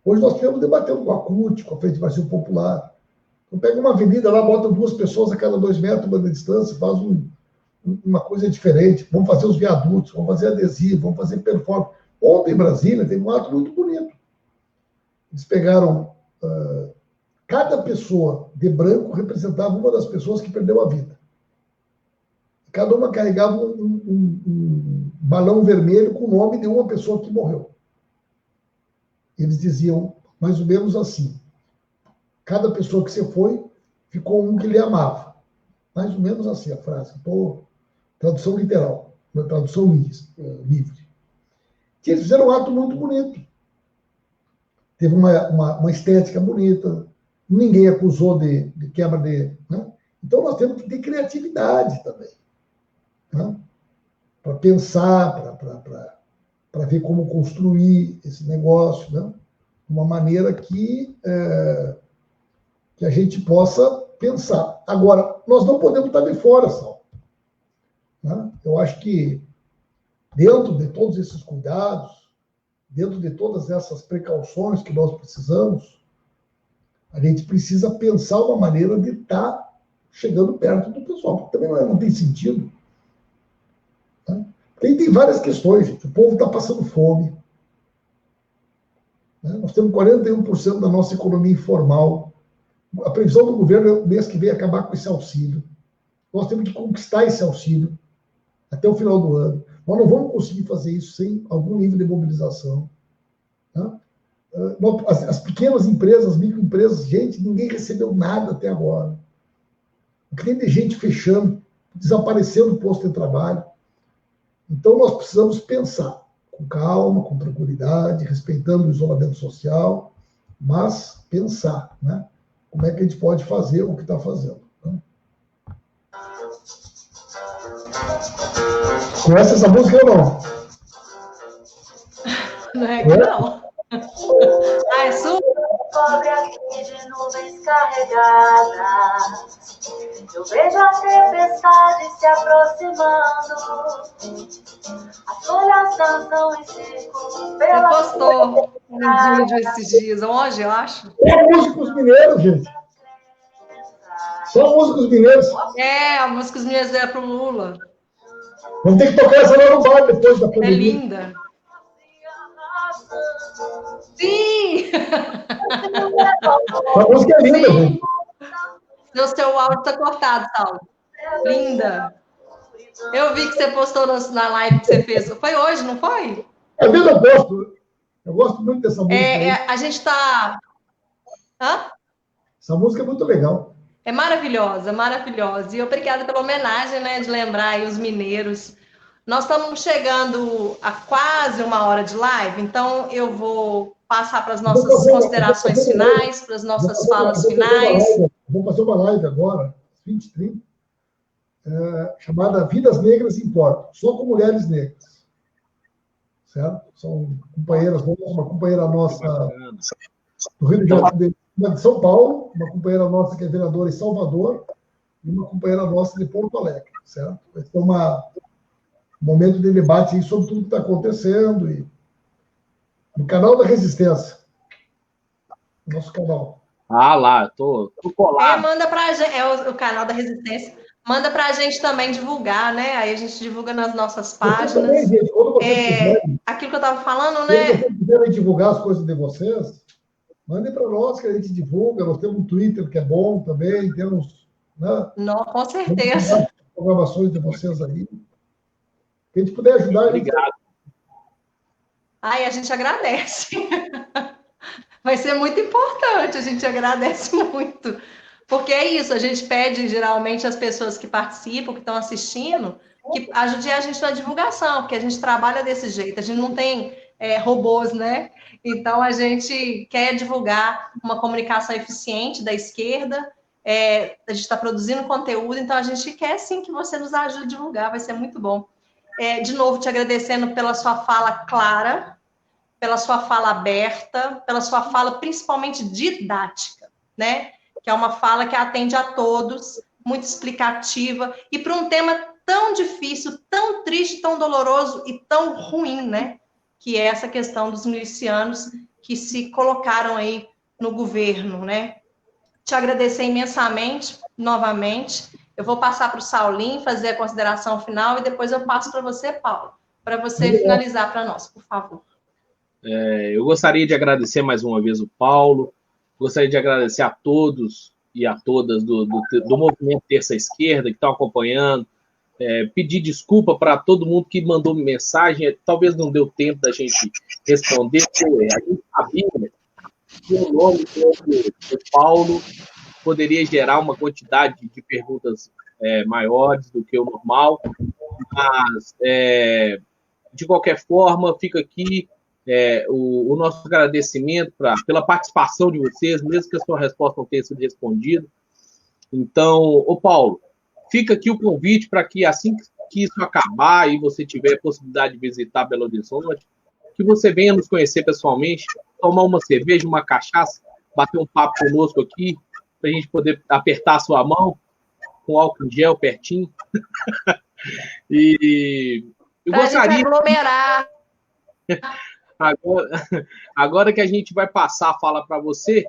Hoje nós estamos debatendo com a CUT, com a Frente Brasil Popular. Então pega uma avenida lá, bota 2 pessoas a cada 2 metros de distância, faz uma coisa diferente. Vamos fazer os viadutos, vamos fazer adesivo, vamos fazer performance. Ontem em Brasília teve um ato muito bonito. Eles pegaram... cada pessoa de branco representava uma das pessoas que perdeu a vida. Cada uma carregava um balão vermelho com o nome de uma pessoa que morreu. Eles diziam mais ou menos assim: cada pessoa que você foi, ficou um que lhe amava. Mais ou menos assim a frase. Tradução literal, uma tradução livre. Que eles fizeram um ato muito bonito. Teve uma estética bonita. Ninguém acusou de quebra de... Né? Então, nós temos que ter criatividade também. Né? Para pensar, para ver como construir esse negócio, né? De uma maneira que a gente possa pensar. Agora, nós não podemos estar de fora, Sal. Né? Eu acho que, dentro de todos esses cuidados, dentro de todas essas precauções que nós precisamos, a gente precisa pensar uma maneira de estar chegando perto do pessoal, porque também não tem sentido. Né? Tem várias questões, gente. O povo está passando fome. Né? Nós temos 41% da nossa economia informal. A previsão do governo é o mês que vem acabar com esse auxílio. Nós temos que conquistar esse auxílio até o final do ano. Nós não vamos conseguir fazer isso sem algum nível de mobilização. Né? As pequenas empresas, microempresas, gente, ninguém recebeu nada até agora. O que tem de gente fechando, desaparecendo do posto de trabalho. Então, nós precisamos pensar com calma, com tranquilidade, respeitando o isolamento social, mas pensar, né? Como é que a gente pode fazer o que está fazendo. Né? Conhece essa música ou não?
Não é que não. Ah, é sua?
Cobre aqui de nuvens carregadas. Eu vejo a tempestade se aproximando. As folhas dançam em círculos
Você
pela...
postou um vídeo esses dias, hoje, eu acho.
É músicos mineiros, gente. Só músicos mineiros.
É, a música dos minhas é pro Lula.
Vamos ter que tocar essa lá no bar depois da pandemia.
É linda. Sim!
A música é linda, gente.
O seu áudio está cortado, Saulo. Linda. Eu vi que você postou na live que você fez. Foi hoje, não foi?
É mesmo, eu gosto. Eu gosto muito dessa música.
A gente está... Hã?
Essa música é muito legal.
É maravilhosa, maravilhosa. E obrigada pela homenagem, né, de lembrar aí os mineiros. Nós estamos chegando a quase 1 hora de live, então eu vou passar para as nossas considerações finais, para as nossas falas finais.
Vou fazer uma live agora, 20h30, chamada Vidas Negras Importam, só com mulheres negras. Certo? São companheiras, uma companheira nossa do Rio de Janeiro, uma de São Paulo, uma companheira nossa que é vereadora em Salvador, e uma companheira nossa de Porto Alegre. Certo? Vai ter um momento de debate aí sobre tudo que está acontecendo. E no canal da Resistência. Nosso canal.
Ah, lá, tô colado.
Manda pra gente, o canal da Resistência. Manda pra gente também divulgar, né? Aí a gente divulga nas nossas páginas.
Também, gente, quando vocês quiserem,
aquilo que eu estava falando,
se
né?
vocês quiserem divulgar as coisas de vocês, Mandem para nós, que a gente divulga. Nós temos um Twitter que é bom também, temos, né?
Não, com certeza.
Programações de vocês aí. Se a gente puder ajudar.
Obrigado.
Ai, a gente agradece. Vai ser muito importante, a gente agradece muito. Porque é isso, a gente pede geralmente às pessoas que participam, que estão assistindo, que ajudem a gente na divulgação, porque a gente trabalha desse jeito, a gente não tem robôs, né? Então a gente quer divulgar uma comunicação eficiente da esquerda, a gente está produzindo conteúdo, então a gente quer sim que você nos ajude a divulgar, vai ser muito bom. De novo, te agradecendo pela sua fala clara, pela sua fala aberta, pela sua fala principalmente didática, né? Que é uma fala que atende a todos, muito explicativa, e para um tema tão difícil, tão triste, tão doloroso e tão ruim, né? Que é essa questão dos milicianos que se colocaram aí no governo, né? Te agradecer imensamente, novamente. Eu vou passar para o Saulinho fazer a consideração final e depois eu passo para você, Paulo, para você finalizar para nós, por favor.
Eu gostaria de agradecer mais uma vez o Paulo, gostaria de agradecer a todos e a todas do Movimento Terça Esquerda que estão acompanhando, pedir desculpa para todo mundo que mandou mensagem, talvez não deu tempo da gente responder, porque a gente sabia que o nome do Paulo poderia gerar uma quantidade de perguntas maiores do que o normal, mas, de qualquer forma, fica aqui o nosso agradecimento pela participação de vocês, mesmo que a sua resposta não tenha sido respondida. Então, ô Paulo, fica aqui o convite para que assim que isso acabar e você tiver a possibilidade de visitar Belo Horizonte, que você venha nos conhecer pessoalmente, tomar uma cerveja, uma cachaça, bater um papo conosco aqui, para a gente poder apertar a sua mão com álcool em gel pertinho. E eu gostaria...
Gente aglomerar.
Agora que a gente vai passar a fala para você,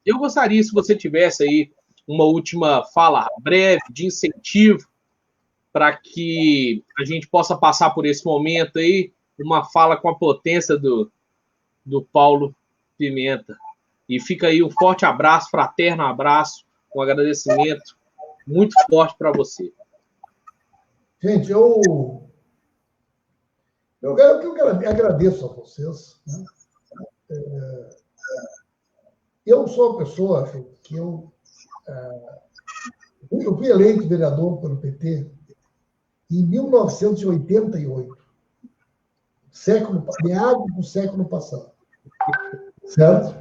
eu gostaria, se você tivesse aí uma última fala breve, de incentivo, para que a gente possa passar por esse momento aí, uma fala com a potência do Paulo Pimenta. E fica aí um forte abraço, fraterno abraço, um agradecimento muito forte para você.
Gente, eu agradeço a vocês. Né? Eu sou uma pessoa que eu fui eleito vereador pelo PT em 1988, meados do século passado. Certo?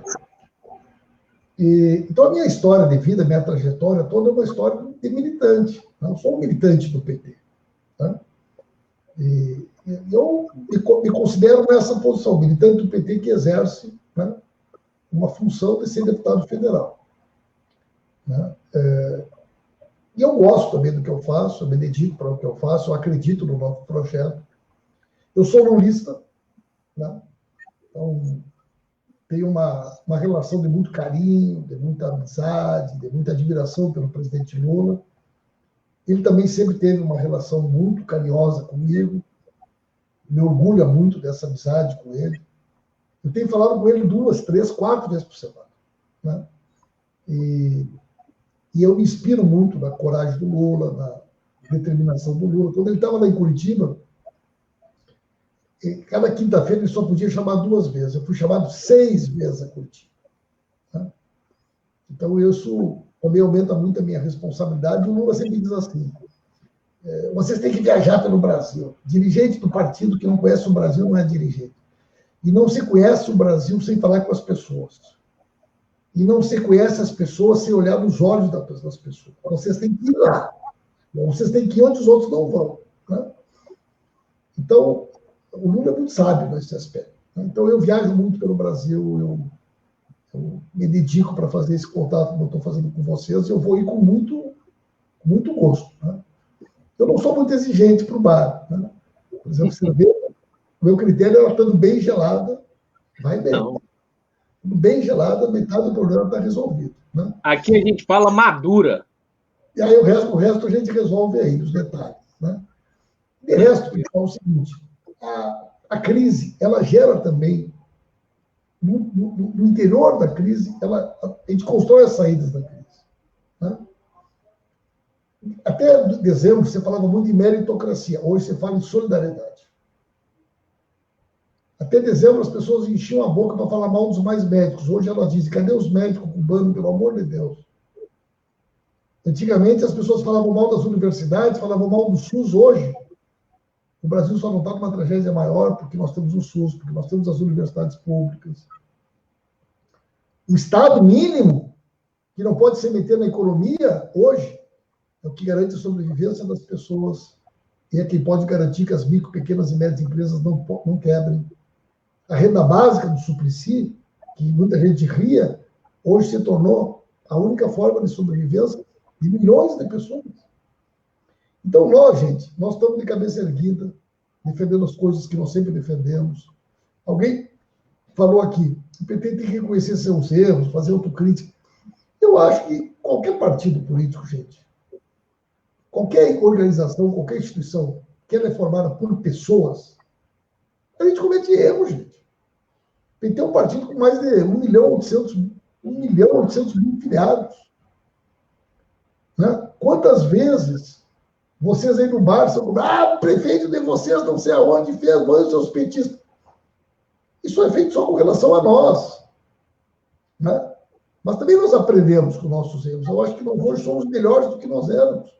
Então, a minha história de vida, minha trajetória toda é uma história de militante. Não sou um militante do PT. Tá? E eu me considero nessa posição, militante do PT que exerce, né, uma função de ser deputado federal. Né? E eu gosto também do que eu faço, eu me dedico para o que eu faço, eu acredito no nosso projeto. Eu sou lulista, né? Então, tenho uma relação de muito carinho, de muita amizade, de muita admiração pelo presidente Lula. Ele também sempre teve uma relação muito carinhosa comigo, me orgulha muito dessa amizade com ele. Eu tenho falado com ele 2, 3, 4 vezes por semana. Né? E eu me inspiro muito na coragem do Lula, na determinação do Lula. Quando ele estava lá em Curitiba, cada quinta-feira ele só podia chamar 2 vezes. Eu fui chamado 6 vezes a Curitiba. Né? Então, isso também aumenta muito a minha responsabilidade. O Lula sempre diz assim, vocês têm que viajar pelo Brasil. Dirigente do partido que não conhece o Brasil não é dirigente. E não se conhece o Brasil sem falar com as pessoas. E não se conhece as pessoas sem olhar nos olhos das pessoas. Vocês têm que ir lá. Vocês têm que ir onde os outros não vão. Né? Então, o Lula é muito sábio nesse aspecto. Né? Então, eu viajo muito pelo Brasil, eu me dedico para fazer esse contato que eu estou fazendo com vocês, e eu vou ir com muito gosto. Né? Eu não sou muito exigente para o bar. Né? Por exemplo, você vê, o meu critério é ela estando bem gelada, vai bem. Não. Bem gelada, metade do problema está resolvido. Né?
Aqui a gente fala madura.
E aí o resto a gente resolve aí, os detalhes. Né? De resto, é o seguinte, a crise, ela gera também no interior da crise, a gente constrói as saídas da crise. Né? Até dezembro, você falava muito em meritocracia. Hoje você fala em solidariedade. Até dezembro, as pessoas enchiam a boca para falar mal dos mais médicos. Hoje elas dizem, cadê os médicos cubanos, pelo amor de Deus? Antigamente, as pessoas falavam mal das universidades, falavam mal do SUS. Hoje, o Brasil só não está numa tragédia maior porque nós temos o SUS, porque nós temos as universidades públicas. O Estado mínimo, que não pode se meter na economia, hoje, é o que garante a sobrevivência das pessoas e é quem pode garantir que as micro, pequenas e médias empresas não quebrem. A renda básica do Suplicy, que muita gente ria, hoje se tornou a única forma de sobrevivência de milhões de pessoas. Então, nós estamos de cabeça erguida, defendendo as coisas que nós sempre defendemos. Alguém falou aqui, o PT tem que reconhecer seus erros, fazer autocrítica. Eu acho que qualquer partido político, gente, qualquer organização, qualquer instituição que ela é formada por pessoas, a gente comete erros, gente. O PT é um partido com mais de 1.800.000 filiados. Né? Quantas vezes vocês aí no bar são o prefeito de vocês não sei aonde fez, os seus petistas. Isso é feito só com relação a nós. Né? Mas também nós aprendemos com nossos erros. Eu acho que nós hoje somos melhores do que nós éramos.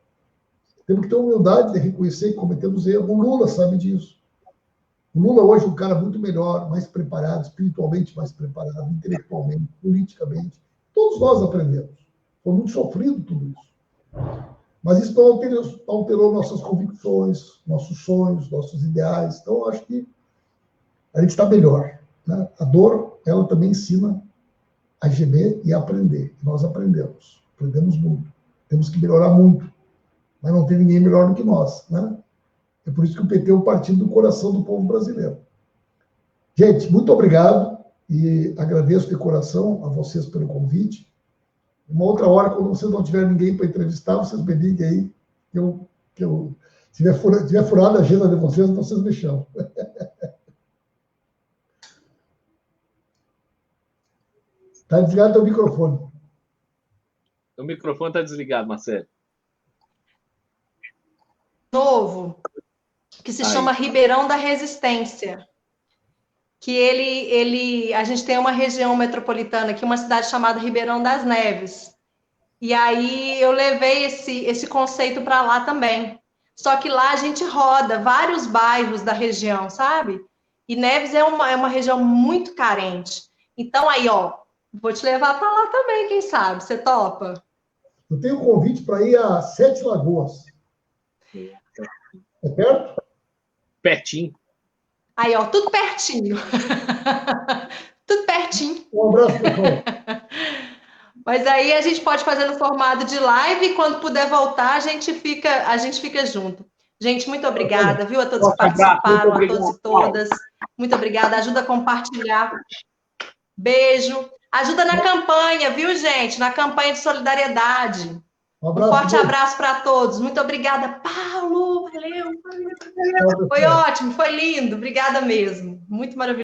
Temos que ter humildade de reconhecer que cometemos erros. O Lula sabe disso. O Lula hoje é um cara muito melhor, mais preparado, espiritualmente mais preparado, intelectualmente, politicamente. Todos nós aprendemos. Foi muito sofrido tudo isso. Mas isso não alterou nossas convicções, nossos sonhos, nossos ideais. Então, eu acho que a gente está melhor. Né? A dor, ela também ensina a gemer e a aprender. Nós aprendemos. Aprendemos muito. Temos que melhorar muito. Mas não tem ninguém melhor do que nós. Né? É por isso que o PT é o partido do coração do povo brasileiro. Gente, muito obrigado e agradeço de coração a vocês pelo convite. Uma outra hora, quando vocês não tiver ninguém para entrevistar, vocês me liguem aí, que eu tiver furado a agenda de vocês, então vocês me chamam. Está desligado o microfone.
O microfone está desligado, Marcelo.
Novo, que se chama Ribeirão da Resistência. Que a gente tem uma região metropolitana aqui, uma cidade chamada Ribeirão das Neves. E aí eu levei esse conceito para lá também. Só que lá a gente roda vários bairros da região, sabe? E Neves é uma região muito carente. Então aí, vou te levar para lá também, quem sabe? Você topa?
Eu tenho um convite para ir a Sete Lagoas. É perto?
Pertinho.
Aí, tudo pertinho. Tudo pertinho.
Um abraço, pessoal.
Mas aí a gente pode fazer no formato de live e quando puder voltar, a gente fica junto. Gente, muito obrigada, viu? A todos que participaram, a todos e todas. Muito obrigada. Ajuda a compartilhar. Beijo. Ajuda na campanha, viu, gente? Na campanha de solidariedade. Um forte abraço para todos. Muito obrigada, Paulo. Valeu. Foi ótimo, foi lindo. Obrigada mesmo. Muito maravilhoso.